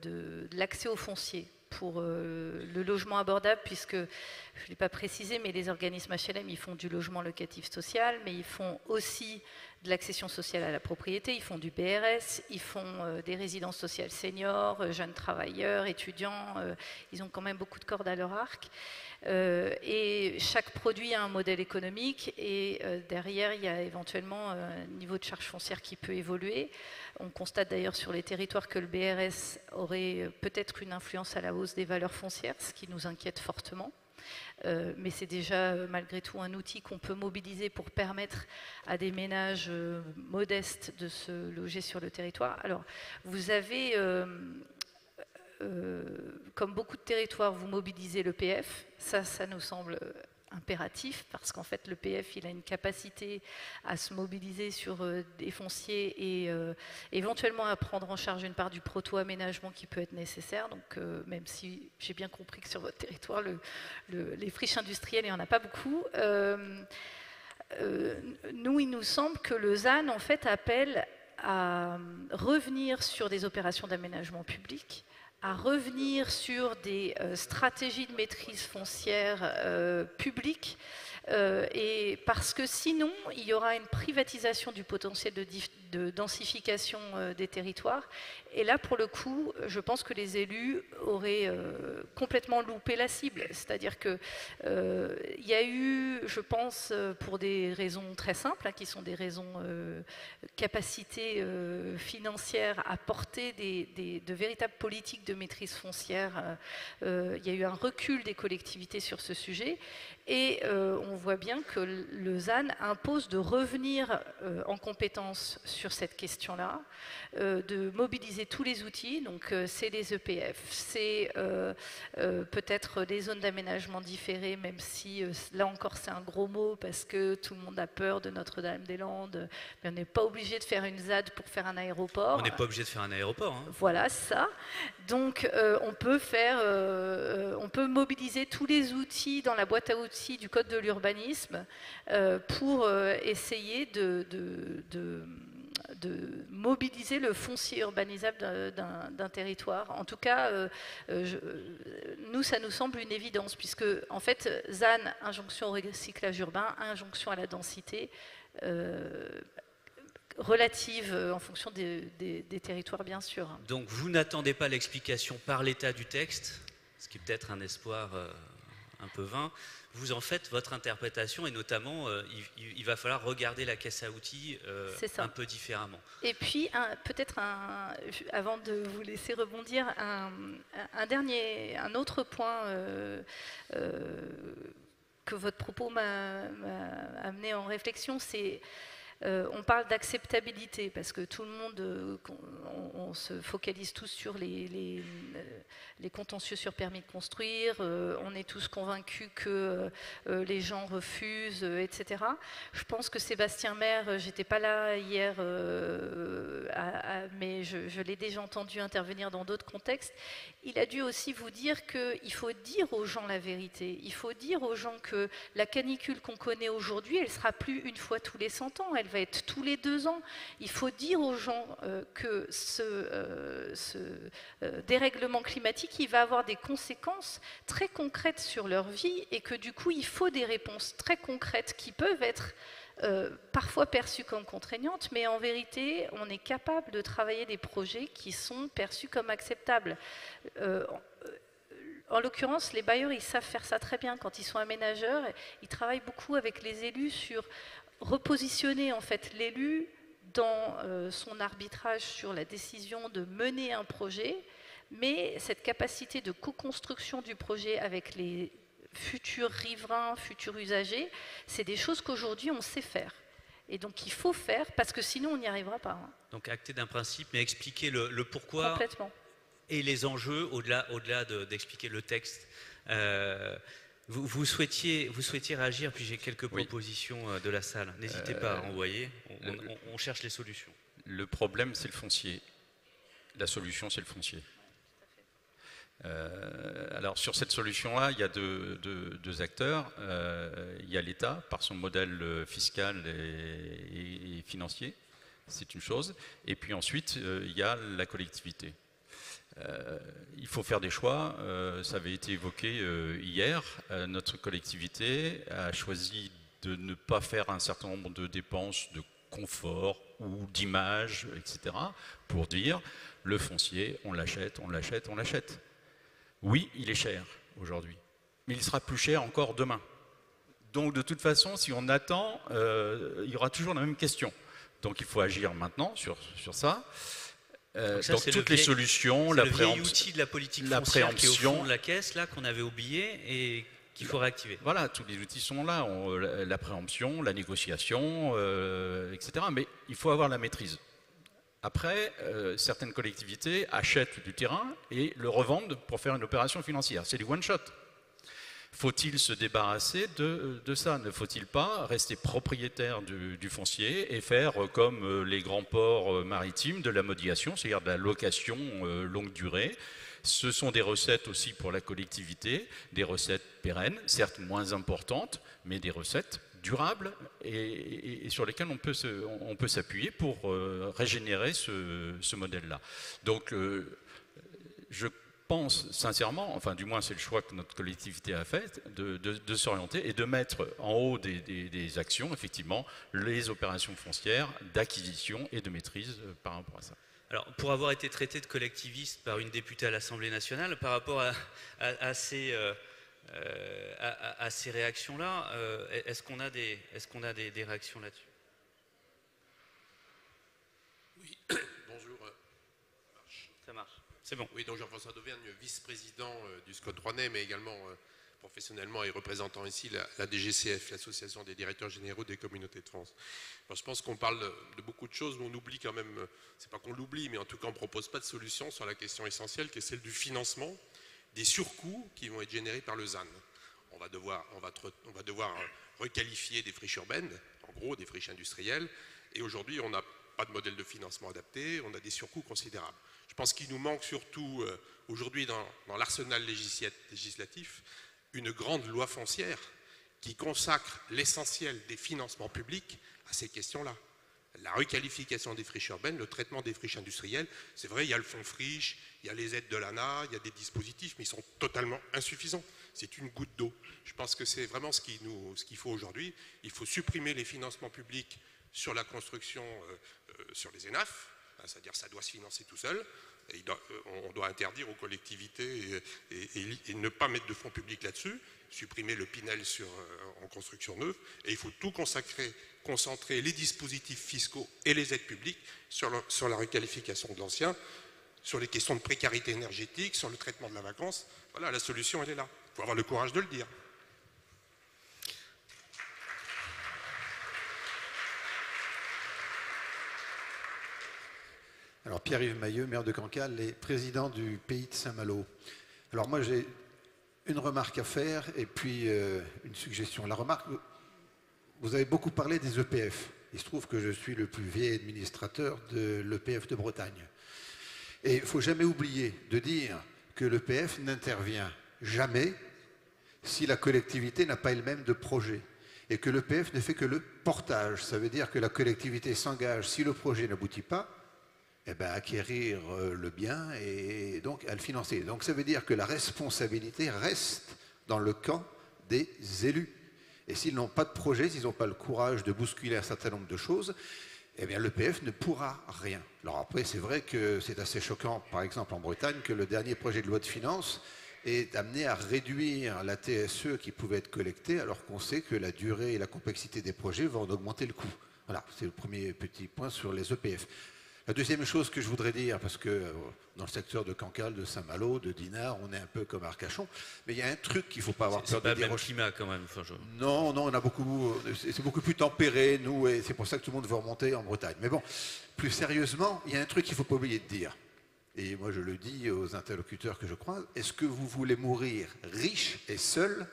de l'accès au foncier pour le logement abordable, puisque, je ne l'ai pas précisé, mais les organismes HLM, ils font du logement locatif social, mais ils font aussi de l'accession sociale à la propriété, ils font du BRS, ils font des résidences sociales seniors, jeunes travailleurs, étudiants, ils ont quand même beaucoup de cordes à leur arc. Et chaque produit a un modèle économique et derrière il y a éventuellement un niveau de charge foncière qui peut évoluer. On constate d'ailleurs sur les territoires que le BRS aurait peut-être une influence à la hausse des valeurs foncières, ce qui nous inquiète fortement. Mais c'est déjà malgré tout un outil qu'on peut mobiliser pour permettre à des ménages modestes de se loger sur le territoire. Alors, vous avez, comme beaucoup de territoires, vous mobilisez l'EPF. Ça nous semble impératif parce qu'en fait l'EPF il a une capacité à se mobiliser sur des fonciers et éventuellement à prendre en charge une part du proto-aménagement qui peut être nécessaire. Donc même si j'ai bien compris que sur votre territoire les friches industrielles il n'y en a pas beaucoup, nous il nous semble que le ZAN en fait appelle à revenir sur des opérations d'aménagement public, à revenir sur des stratégies de maîtrise foncière publique, et parce que sinon, il y aura une privatisation du potentiel de densification des territoires. Et là, pour le coup, je pense que les élus auraient complètement loupé la cible. C'est-à-dire qu'il y a eu, je pense, pour des raisons très simples, qui sont des raisons capacité financière à porter de véritables politiques de maîtrise foncière. Il y a eu un recul des collectivités sur ce sujet. Et on voit bien que le ZAN impose de revenir en compétence sur cette question-là, de mobiliser tous les outils, donc c'est les EPF, c'est peut-être des zones d'aménagement différées, même si là encore c'est un gros mot parce que tout le monde a peur de Notre-Dame-des-Landes, mais on n'est pas obligé de faire une ZAD pour faire un aéroport. On n'est pas obligé de faire un aéroport. Hein. Voilà, ça. Donc on peut mobiliser tous les outils dans la boîte à outils du Code de l'urbanisme pour essayer de mobiliser le foncier urbanisable d'un territoire. En tout cas, nous, ça nous semble une évidence, puisque, en fait, ZAN, injonction au recyclage urbain, injonction à la densité, relative en fonction des territoires, bien sûr. Donc, vous n'attendez pas l'explication par l'état du texte, ce qui est peut-être un espoir un peu vain. Vous en faites votre interprétation et notamment, il va falloir regarder la caisse à outils un peu différemment. Et puis, peut-être, avant de vous laisser rebondir, un autre point que votre propos m'a amené en réflexion, c'est on parle d'acceptabilité parce que tout le monde, on se focalise tous sur les contentieux sur permis de construire, on est tous convaincus que les gens refusent, etc. Je pense que Sébastien Maire, j'étais pas là hier, mais je l'ai déjà entendu intervenir dans d'autres contextes, il a dû aussi vous dire qu'il faut dire aux gens la vérité, il faut dire aux gens que la canicule qu'on connaît aujourd'hui, elle sera plus une fois tous les 100 ans, elle va être tous les 2 ans. Il faut dire aux gens que ce dérèglement climatique, il va avoir des conséquences très concrètes sur leur vie et que du coup, il faut des réponses très concrètes qui peuvent être parfois perçues comme contraignantes, mais en vérité, on est capable de travailler des projets qui sont perçus comme acceptables. En l'occurrence, les bailleurs, ils savent faire ça très bien. Quand ils sont aménageurs, ils travaillent beaucoup avec les élus sur repositionner en fait l'élu dans son arbitrage sur la décision de mener un projet Mais cette capacité de co-construction du projet avec les futurs riverains, futurs usagers, c'est des choses qu'aujourd'hui on sait faire. Et donc il faut faire, parce que sinon on n'y arrivera pas. Hein. Donc acter d'un principe, mais expliquer le pourquoi Complètement. Et les enjeux, au-delà d'expliquer le texte. Vous souhaitiez réagir, puis j'ai quelques propositions de la salle. N'hésitez pas à envoyer, on cherche les solutions. Le problème, c'est le foncier. La solution, c'est le foncier. Alors sur cette solution-là, il y a deux acteurs. Il y a l'État, par son modèle fiscal et financier, c'est une chose. Et puis ensuite, il y a la collectivité. Il faut faire des choix, ça avait été évoqué hier. Notre collectivité a choisi de ne pas faire un certain nombre de dépenses de confort ou d'image, etc. pour dire le foncier, on l'achète, on l'achète, on l'achète. Oui, il est cher aujourd'hui, mais il sera plus cher encore demain. Donc de toute façon, si on attend, il y aura toujours la même question. Donc il faut agir maintenant sur ça. Donc toutes les solutions, le vieil outil de la politique foncière qui est au fond de la caisse, là, qu'on avait oublié et qu'il faut réactiver. Voilà, tous les outils sont là, la préemption, la négociation, etc. Mais il faut avoir la maîtrise. Après, certaines collectivités achètent du terrain et le revendent pour faire une opération financière. C'est du one-shot. Faut-il se débarrasser de ça? Ne faut-il pas rester propriétaire du foncier et faire comme les grands ports maritimes de la modulation, c'est-à-dire de la location longue durée? Ce sont des recettes aussi pour la collectivité, des recettes pérennes, certes moins importantes, mais des recettes durables et sur lesquelles on peut s'appuyer pour régénérer ce modèle-là. Donc, je pense sincèrement, enfin du moins c'est le choix que notre collectivité a fait, de s'orienter et de mettre en haut des actions, effectivement, les opérations foncières d'acquisition et de maîtrise par rapport à ça. Alors, pour avoir été traité de collectiviste par une députée à l'Assemblée nationale, par rapport à ces réactions-là, est-ce qu'on a des réactions là-dessus? Oui, bonjour. Ça marche. C'est bon. Oui, donc Jean-François Dauvergne, vice-président du SCOT Rouennais, mais également professionnellement et représentant ici la DGCF, l'Association des directeurs généraux des communautés de France. Alors, je pense qu'on parle de beaucoup de choses, mais on oublie quand même, c'est pas qu'on l'oublie, mais en tout cas on ne propose pas de solution sur la question essentielle qui est celle du financement des surcoûts qui vont être générés par le ZAN. On va devoir requalifier des friches urbaines, en gros des friches industrielles, et aujourd'hui on n'a pas de modèle de financement adapté, on a des surcoûts considérables. Je pense qu'il nous manque surtout aujourd'hui dans l'arsenal législatif une grande loi foncière qui consacre l'essentiel des financements publics à ces questions-là. La requalification des friches urbaines, le traitement des friches industrielles, c'est vrai, il y a le fonds friche, il y a les aides de l'ANA, il y a des dispositifs, mais ils sont totalement insuffisants. C'est une goutte d'eau. Je pense que c'est vraiment ce qu'il faut aujourd'hui. Il faut supprimer les financements publics sur la construction, sur les ENAF, c'est-à-dire ça doit se financer tout seul. Et on doit interdire aux collectivités et ne pas mettre de fonds publics là-dessus, supprimer le Pinel en construction neuve, et il faut tout concentrer les dispositifs fiscaux et les aides publiques sur la requalification de l'ancien, sur les questions de précarité énergétique, sur le traitement de la vacance. Voilà, la solution, elle est là. Il faut avoir le courage de le dire. Alors Pierre-Yves Mailleux, maire de Cancale et président du pays de Saint-Malo. Alors moi j'ai une remarque à faire et puis une suggestion. La remarque, vous avez beaucoup parlé des EPF. Il se trouve que je suis le plus vieil administrateur de l'EPF de Bretagne. Et il ne faut jamais oublier de dire que l'EPF n'intervient jamais si la collectivité n'a pas elle-même de projet. Et que l'EPF ne fait que le portage. Ça veut dire que la collectivité s'engage, si le projet n'aboutit pas, eh bien, acquérir le bien et donc à le financer. Donc ça veut dire que la responsabilité reste dans le camp des élus. Et s'ils n'ont pas de projet, s'ils n'ont pas le courage de bousculer un certain nombre de choses, eh bien l'EPF ne pourra rien. Alors après, c'est vrai que c'est assez choquant, par exemple en Bretagne, que le dernier projet de loi de finances est amené à réduire la TSE qui pouvait être collectée, alors qu'on sait que la durée et la complexité des projets vont en augmenter le coût. Voilà, c'est le premier petit point sur les EPF. La deuxième chose que je voudrais dire, parce que dans le secteur de Cancale, de Saint-Malo, de Dinard, on est un peu comme Arcachon, mais il y a un truc qu'il ne faut pas avoir peur de dire. C'est pas le même climat quand même. Enfin, Non, on a c'est beaucoup plus tempéré, nous, et c'est pour ça que tout le monde veut remonter en Bretagne. Mais bon, plus sérieusement, il y a un truc qu'il ne faut pas oublier de dire. Et moi, je le dis aux interlocuteurs que je croise, est-ce que vous voulez mourir riche et seul,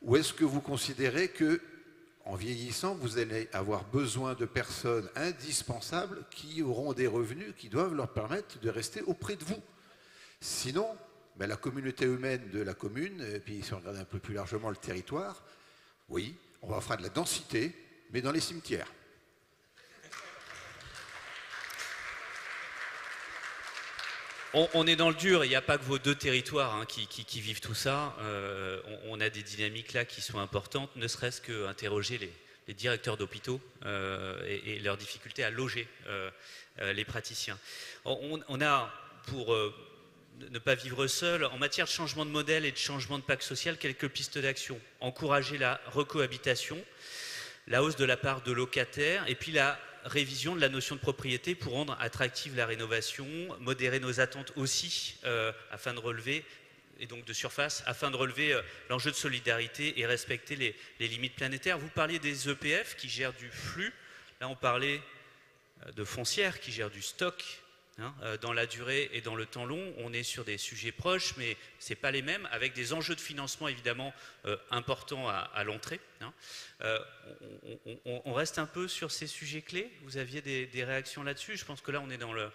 ou est-ce que vous considérez que en vieillissant, vous allez avoir besoin de personnes indispensables qui auront des revenus qui doivent leur permettre de rester auprès de vous. Sinon, la communauté humaine de la commune, et puis si on regarde un peu plus largement le territoire, oui, on va faire de la densité, mais dans les cimetières. On est dans le dur, il n'y a pas que vos deux territoires qui vivent tout ça. On a des dynamiques là qui sont importantes, ne serait-ce qu'interroger les directeurs d'hôpitaux et leurs difficultés à loger les praticiens. On a, pour ne pas vivre seul, en matière de changement de modèle et de changement de pacte social, quelques pistes d'action. Encourager la recohabitation, la hausse de la part de locataires, et puis la révision de la notion de propriété pour rendre attractive la rénovation, modérer nos attentes aussi afin de relever, et donc de surface, afin de relever l'enjeu de solidarité et respecter les limites planétaires. Vous parliez des EPF qui gèrent du flux, là on parlait de foncières qui gèrent du stock. Dans la durée et dans le temps long, on est sur des sujets proches, mais ce n'est pas les mêmes, avec des enjeux de financement évidemment importants à l'entrée. On reste un peu sur ces sujets clés. Vous aviez des réactions là-dessus. Je pense que là, on est dans le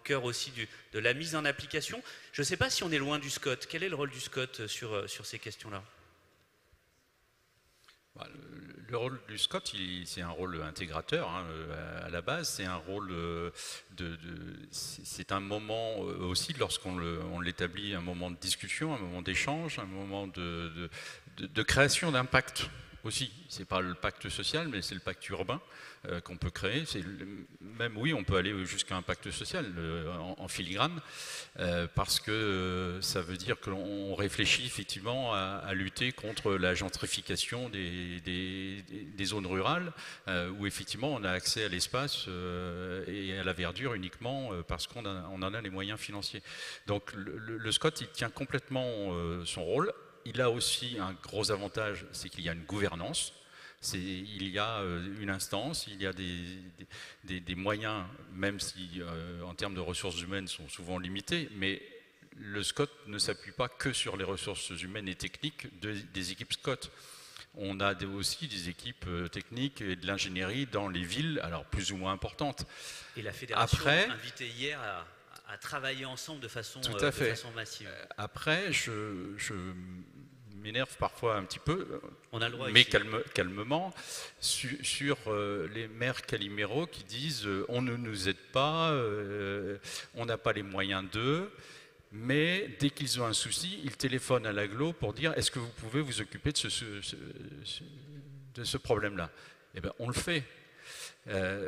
cœur aussi de la mise en application. Je ne sais pas si on est loin du SCOT. Quel est le rôle du SCOT sur ces questions-là ? Le rôle du SCOT, c'est un rôle intégrateur à la base. C'est un rôle c'est un moment aussi, lorsqu'on l'établit, un moment de discussion, un moment d'échange, un moment de création d'impact aussi. C'est pas le pacte social, mais c'est le pacte urbain qu'on peut créer. Même oui, on peut aller jusqu'à un pacte social en filigrane, parce que ça veut dire que l'on réfléchit effectivement à lutter contre la gentrification des zones rurales, où effectivement on a accès à l'espace et à la verdure uniquement parce qu'on en a les moyens financiers. Donc le SCOT, il tient complètement son rôle. Il a aussi un gros avantage, c'est qu'il y a une gouvernance. Il y a une instance, il y a des moyens, même si en termes de ressources humaines sont souvent limités, mais le SCOT ne s'appuie pas que sur les ressources humaines et techniques des équipes SCOT. On a aussi des équipes techniques et de l'ingénierie dans les villes, alors plus ou moins importantes. Et la fédération a invité hier à travailler ensemble de façon massive. Après, je m'énerve parfois un petit peu, on a le droit mais calmement, sur les maires caliméros qui disent on ne nous aide pas, on n'a pas les moyens d'eux, mais dès qu'ils ont un souci, ils téléphonent à l'agglo pour dire est-ce que vous pouvez vous occuper de ce problème-là. Eh bien, on le fait.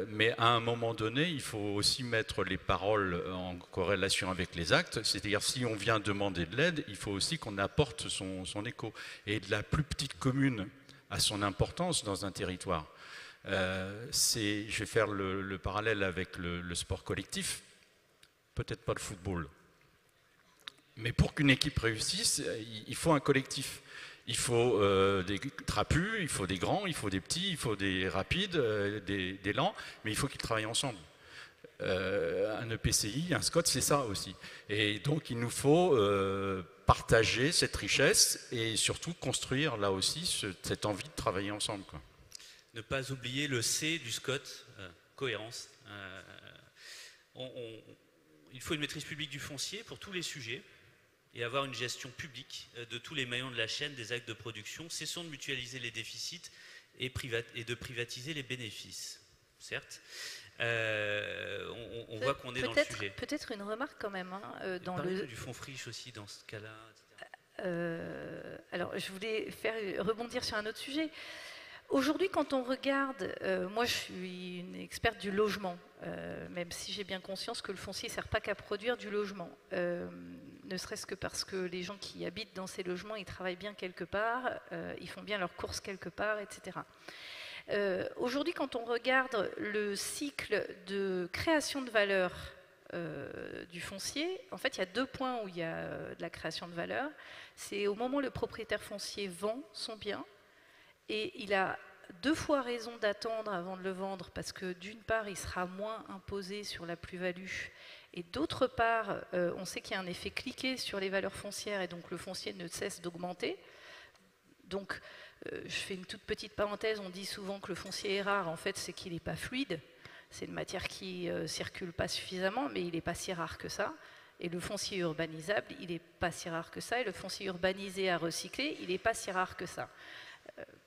Mais à un moment donné, il faut aussi mettre les paroles en corrélation avec les actes. C'est-à-dire, si on vient demander de l'aide, il faut aussi qu'on apporte son écho. Et de la plus petite commune a son importance dans un territoire. Je vais faire le parallèle avec le sport collectif. Peut-être pas le football. Mais pour qu'une équipe réussisse, il faut un collectif. Il faut des trapus, il faut des grands, il faut des petits, il faut des rapides, des lents, mais il faut qu'ils travaillent ensemble. Un EPCI, un SCOT, c'est ça aussi. Et donc il nous faut partager cette richesse et surtout construire là aussi cette envie de travailler ensemble, quoi. Ne pas oublier le C du SCOT, cohérence. Il faut une maîtrise publique du foncier pour tous les sujets, et avoir une gestion publique de tous les maillons de la chaîne des actes de production. Cessons de mutualiser les déficits et de privatiser les bénéfices. Certes, on voit qu'on est dans le sujet. Peut-être une remarque quand même. Dans du fonds friche aussi dans ce cas-là, etc. Alors, je voulais rebondir sur un autre sujet. Aujourd'hui, quand on regarde, moi je suis une experte du logement, même si j'ai bien conscience que le foncier ne sert pas qu'à produire du logement, ne serait-ce que parce que les gens qui habitent dans ces logements, ils travaillent bien quelque part, ils font bien leurs courses quelque part, etc. Aujourd'hui, quand on regarde le cycle de création de valeur du foncier, en fait, il y a 2 points où il y a de la création de valeur. C'est au moment où le propriétaire foncier vend son bien, et il a 2 fois raison d'attendre avant de le vendre, parce que d'une part, il sera moins imposé sur la plus-value, et d'autre part, on sait qu'il y a un effet cliquet sur les valeurs foncières, et donc le foncier ne cesse d'augmenter. Donc, je fais une toute petite parenthèse, on dit souvent que le foncier est rare, en fait, c'est qu'il n'est pas fluide. C'est une matière qui ne circule pas suffisamment, mais il n'est pas si rare que ça. Et le foncier urbanisable, il n'est pas si rare que ça. Et le foncier urbanisé à recycler, il n'est pas si rare que ça.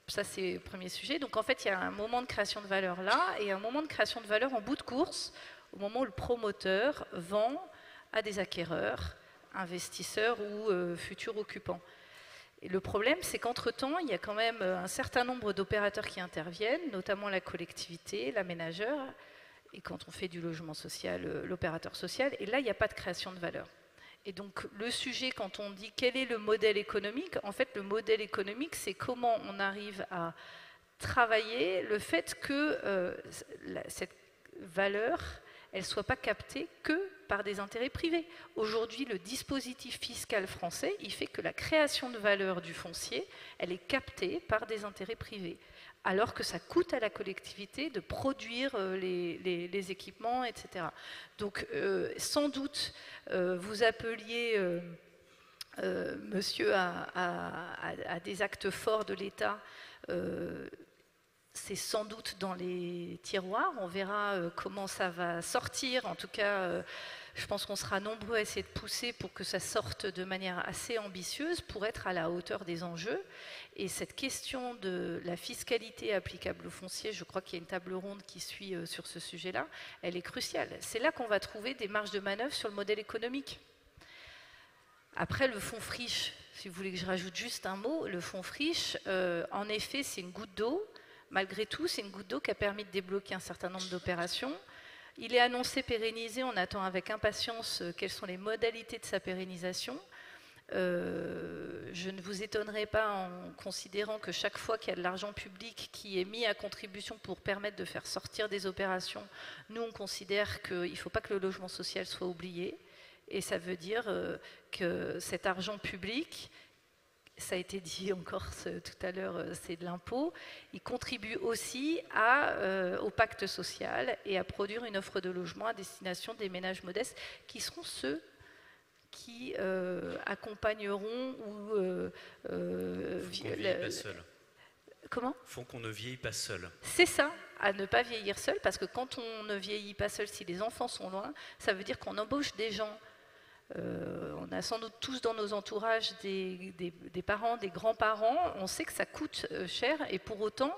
Ça, c'est le premier sujet. Donc, en fait, il y a un moment de création de valeur là, et un moment de création de valeur en bout de course, au moment où le promoteur vend à des acquéreurs, investisseurs ou futurs occupants. Et le problème, c'est qu'entre-temps, il y a quand même un certain nombre d'opérateurs qui interviennent, notamment la collectivité, l'aménageur, et quand on fait du logement social, l'opérateur social, et là, il n'y a pas de création de valeur. Et donc, le sujet, quand on dit quel est le modèle économique, en fait, le modèle économique, c'est comment on arrive à travailler le fait que cette valeur, elle ne soit pas captée que par des intérêts privés. Aujourd'hui, le dispositif fiscal français, il fait que la création de valeur du foncier, elle est captée par des intérêts privés, alors que ça coûte à la collectivité de produire les équipements, etc. Donc, sans doute, vous appeliez monsieur à des actes forts de l'État. C'est sans doute dans les tiroirs, on verra comment ça va sortir. En tout cas, je pense qu'on sera nombreux à essayer de pousser pour que ça sorte de manière assez ambitieuse pour être à la hauteur des enjeux. Et cette question de la fiscalité applicable au foncier, je crois qu'il y a une table ronde qui suit sur ce sujet-là, elle est cruciale. C'est là qu'on va trouver des marges de manœuvre sur le modèle économique. Après, le fonds friche, si vous voulez que je rajoute juste un mot, le fonds friche, en effet, c'est une goutte d'eau. Malgré tout, c'est une goutte d'eau qui a permis de débloquer un certain nombre d'opérations. Il est annoncé pérennisé, on attend avec impatience quelles sont les modalités de sa pérennisation. Je ne vous étonnerai pas en considérant que chaque fois qu'il y a de l'argent public qui est mis à contribution pour permettre de faire sortir des opérations, nous on considère qu'il ne faut pas que le logement social soit oublié. Et ça veut dire que cet argent public, ça a été dit encore tout à l'heure, c'est de l'impôt, il contribue aussi au pacte social et à produire une offre de logement à destination des ménages modestes qui seront ceux qui accompagneront ou... font qu'on ne vieillit pas seul. Comment ? Font qu'on ne vieillit pas seul. C'est ça, à ne pas vieillir seul, parce que quand on ne vieillit pas seul, si les enfants sont loin, ça veut dire qu'on embauche des gens. On a sans doute tous dans nos entourages des parents, des grands-parents. On sait que ça coûte cher et pour autant,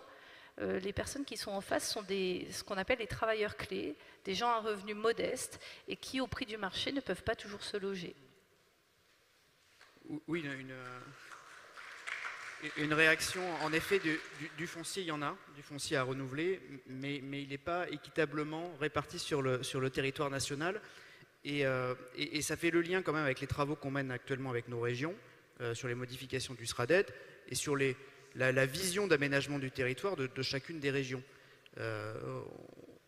les personnes qui sont en face sont ce qu'on appelle les travailleurs clés, des gens à revenus modestes et qui, au prix du marché, ne peuvent pas toujours se loger. Oui, une réaction, en effet, du foncier, il y en a, du foncier à renouveler, mais il n'est pas équitablement réparti sur le territoire national. Et ça fait le lien quand même avec les travaux qu'on mène actuellement avec nos régions, sur les modifications du SRADET et sur la vision d'aménagement du territoire de chacune des régions.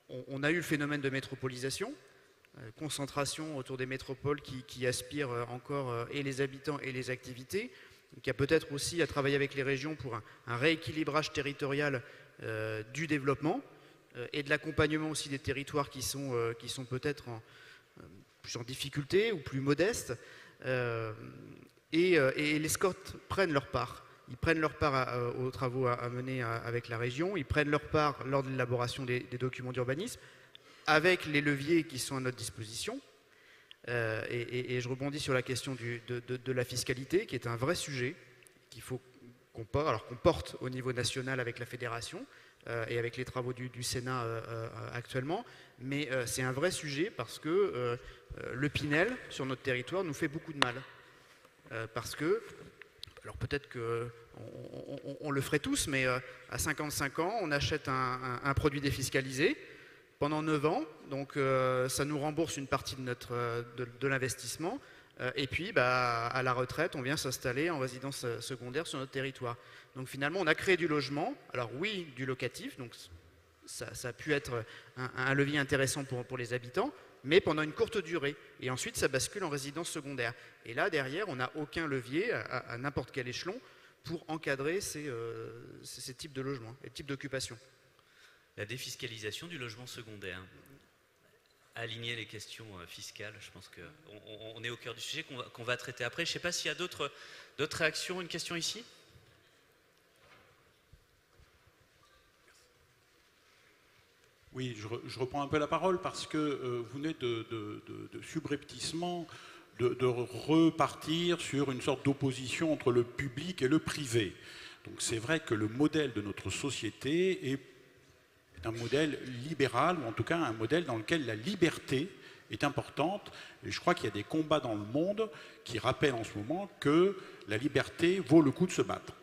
On a eu le phénomène de métropolisation, concentration autour des métropoles qui aspirent encore et les habitants et les activités. Donc il y a peut-être aussi à travailler avec les régions pour un rééquilibrage territorial du développement et de l'accompagnement aussi des territoires qui sont peut-être plus en difficulté ou plus modestes. Et les SCOT prennent leur part. Ils prennent leur part aux travaux à mener avec la région, ils prennent leur part lors de l'élaboration des documents d'urbanisme, avec les leviers qui sont à notre disposition. Et je rebondis sur la question de la fiscalité, qui est un vrai sujet qu'il faut qu'on porte au niveau national avec la fédération et avec les travaux du Sénat actuellement. Mais c'est un vrai sujet parce que le Pinel, sur notre territoire, nous fait beaucoup de mal. Parce que, alors peut-être qu'on le ferait tous, mais à 55 ans, on achète un produit défiscalisé pendant 9 ans, donc ça nous rembourse une partie de l'investissement. Et puis, à la retraite, on vient s'installer en résidence secondaire sur notre territoire. Donc finalement, on a créé du logement. Alors oui, du locatif, donc ça a pu être un levier intéressant pour les habitants, mais pendant une courte durée. Et ensuite, ça bascule en résidence secondaire. Et là, derrière, on n'a aucun levier à n'importe quel échelon pour encadrer ces types de logements et types d'occupation. La défiscalisation du logement secondaire. Aligner les questions fiscales, je pense qu'on est au cœur du sujet qu'on va traiter après. Je ne sais pas s'il y a d'autres réactions. Une question ici ? Oui, je reprends un peu la parole parce que vous venez de subrepticement de repartir sur une sorte d'opposition entre le public et le privé. Donc c'est vrai que le modèle de notre société est un modèle libéral, ou en tout cas un modèle dans lequel la liberté est importante. Et je crois qu'il y a des combats dans le monde qui rappellent en ce moment que la liberté vaut le coup de se battre.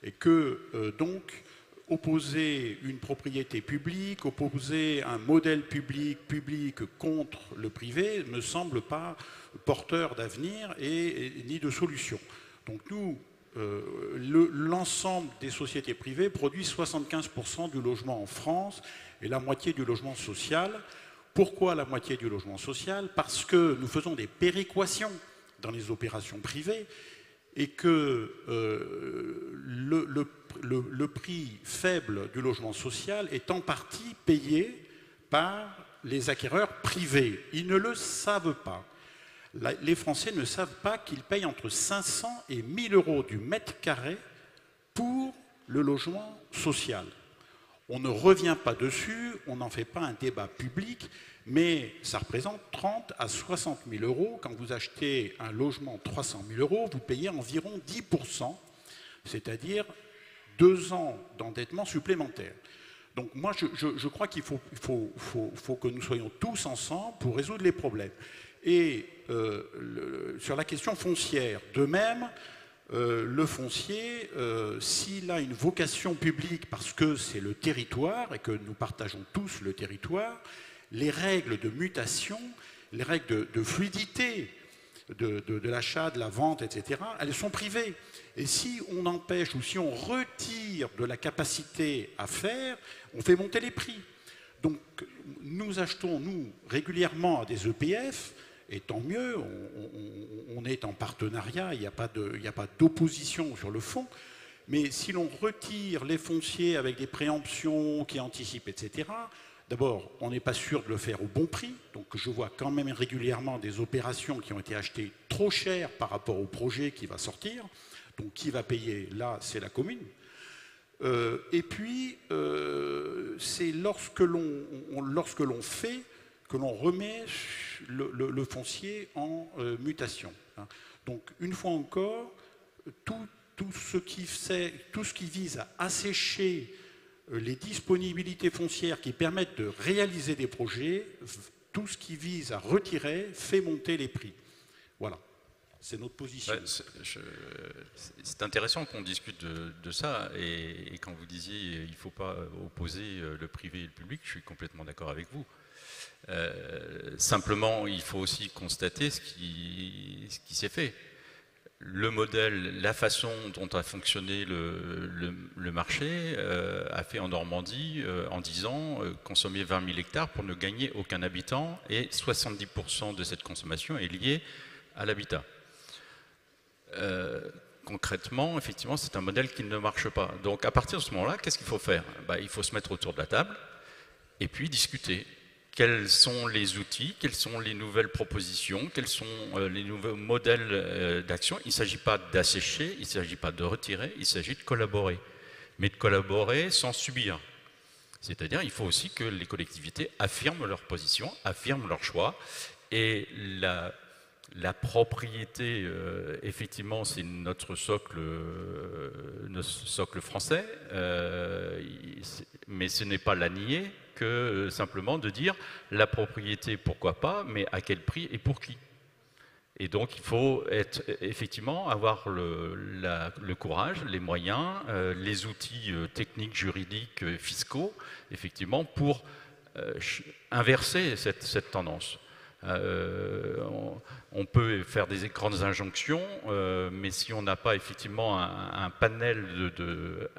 Et que donc opposer une propriété publique, opposer un modèle public contre le privé ne me semble pas porteur d'avenir ni de solution. Donc nous, l'ensemble des sociétés privées produit 75% du logement en France et la moitié du logement social. Pourquoi la moitié du logement social? Parce que nous faisons des péréquations dans les opérations privées et que le prix faible du logement social est en partie payé par les acquéreurs privés. Ils ne le savent pas. Les Français ne savent pas qu'ils payent entre 500 et 1000 euros du mètre carré pour le logement social. On ne revient pas dessus, on n'en fait pas un débat public, mais ça représente 30 à 60 000 euros. Quand vous achetez un logement 300 000 euros, vous payez environ 10%, c'est-à-dire 2 ans d'endettement supplémentaire. Donc moi, je crois qu'il faut que nous soyons tous ensemble pour résoudre les problèmes. Et sur la question foncière, de même, le foncier, s'il a une vocation publique parce que c'est le territoire et que nous partageons tous le territoire, les règles de mutation, les règles de fluidité de l'achat, de la vente, etc., elles sont privées. Et si on empêche ou si on retire de la capacité à faire, on fait monter les prix. Donc nous achetons, nous, régulièrement à des EPF, et tant mieux, on est en partenariat, il n'y a pas d'opposition sur le fond, mais si l'on retire les fonciers avec des préemptions qui anticipent, etc., d'abord, on n'est pas sûr de le faire au bon prix, donc je vois quand même régulièrement des opérations qui ont été achetées trop cher par rapport au projet qui va sortir, donc qui va payer là, c'est la commune. Et puis, c'est lorsque l'on fait que l'on remet le foncier en mutation. Donc, une fois encore, tout ce qui vise à assécher les disponibilités foncières qui permettent de réaliser des projets, tout ce qui vise à retirer fait monter les prix. Voilà, c'est notre position. C'est intéressant qu'on discute de ça, et quand vous disiez il ne faut pas opposer le privé et le public, je suis complètement d'accord avec vous. Simplement, il faut aussi constater ce qui s'est fait. Le modèle, la façon dont a fonctionné le marché a fait en Normandie, en 10 ans, consommer 20 000 hectares pour ne gagner aucun habitant, et 70% de cette consommation est liée à l'habitat. Concrètement, effectivement, c'est un modèle qui ne marche pas. Donc à partir de ce moment-là, qu'est-ce qu'il faut faire? Il faut se mettre autour de la table et puis discuter. Quels sont les outils, quelles sont les nouvelles propositions, quels sont les nouveaux modèles d'action. Il ne s'agit pas d'assécher, il ne s'agit pas de retirer, il s'agit de collaborer. Mais de collaborer sans subir. C'est-à-dire il faut aussi que les collectivités affirment leur position, affirment leur choix. Et la propriété, effectivement, c'est notre socle français, mais ce n'est pas la nier que simplement de dire la propriété, pourquoi pas, mais à quel prix et pour qui. Et donc il faut effectivement avoir le courage, les moyens, les outils techniques, juridiques, fiscaux, effectivement, pour inverser cette tendance. On peut faire des grandes injonctions, mais si on n'a pas effectivement un panel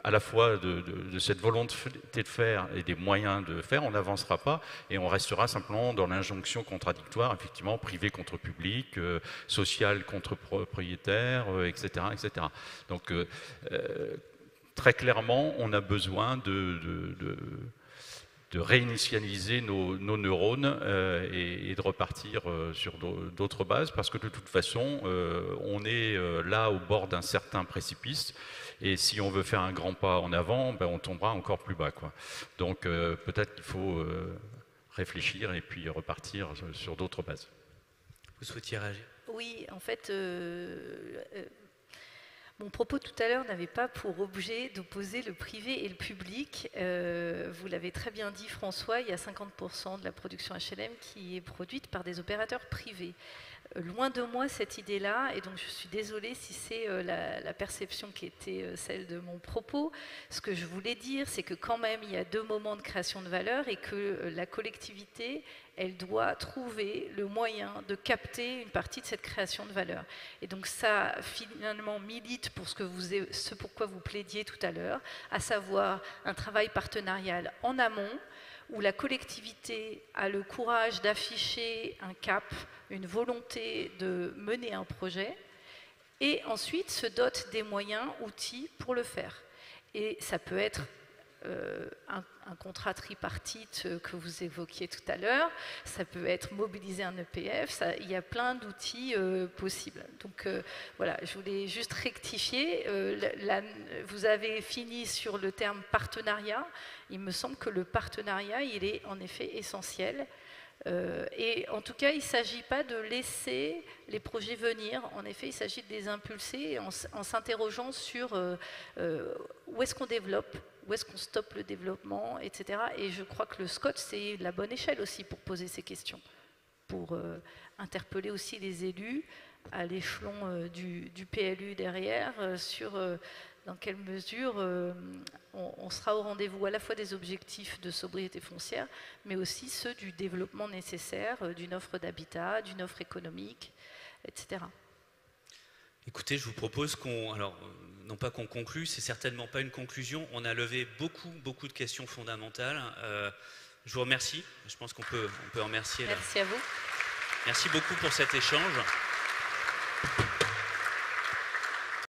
à la fois de cette volonté de faire et des moyens de faire, on n'avancera pas et on restera simplement dans l'injonction contradictoire, effectivement, privé contre public, social contre propriétaire, etc., etc. Donc, très clairement, on a besoin de réinitialiser nos neurones et de repartir sur d'autres bases, parce que de toute façon, on est là au bord d'un certain précipice, et si on veut faire un grand pas en avant, ben, on tombera encore plus bas, quoi. Donc peut-être qu'il faut réfléchir et puis repartir sur d'autres bases. Vous souhaitiez réagir? Oui, en fait, mon propos tout à l'heure n'avait pas pour objet d'opposer le privé et le public. Vous l'avez très bien dit, François, il y a 50% de la production HLM qui est produite par des opérateurs privés. Loin de moi cette idée-là, et donc je suis désolée si c'est la perception qui était celle de mon propos. Ce que je voulais dire, c'est que quand même, il y a deux moments de création de valeur et que la collectivité, elle doit trouver le moyen de capter une partie de cette création de valeur. Et donc ça, finalement, milite pour ce pourquoi vous plaidiez tout à l'heure, à savoir un travail partenarial en amont, où la collectivité a le courage d'afficher un cap, une volonté de mener un projet, et ensuite se dote des moyens, outils pour le faire. Et ça peut être un contrat tripartite que vous évoquiez tout à l'heure, ça peut être mobiliser un EPF, il y a plein d'outils possibles. Donc voilà, je voulais juste rectifier, vous avez fini sur le terme partenariat, il me semble que le partenariat, il est en effet essentiel. Et en tout cas, il ne s'agit pas de laisser les projets venir. En effet, il s'agit de les impulser en s'interrogeant sur où est-ce qu'on développe, où est-ce qu'on stoppe le développement, etc. Et je crois que le SCOT, c'est la bonne échelle aussi pour poser ces questions, pour interpeller aussi les élus à l'échelon du PLU derrière sur dans quelle mesure on sera au rendez-vous à la fois des objectifs de sobriété foncière, mais aussi ceux du développement nécessaire, d'une offre d'habitat, d'une offre économique, etc. Écoutez, je vous propose alors non pas qu'on conclue, c'est certainement pas une conclusion, on a levé beaucoup de questions fondamentales. Je vous remercie, je pense qu'on peut en remercier. Merci à vous. Merci beaucoup pour cet échange.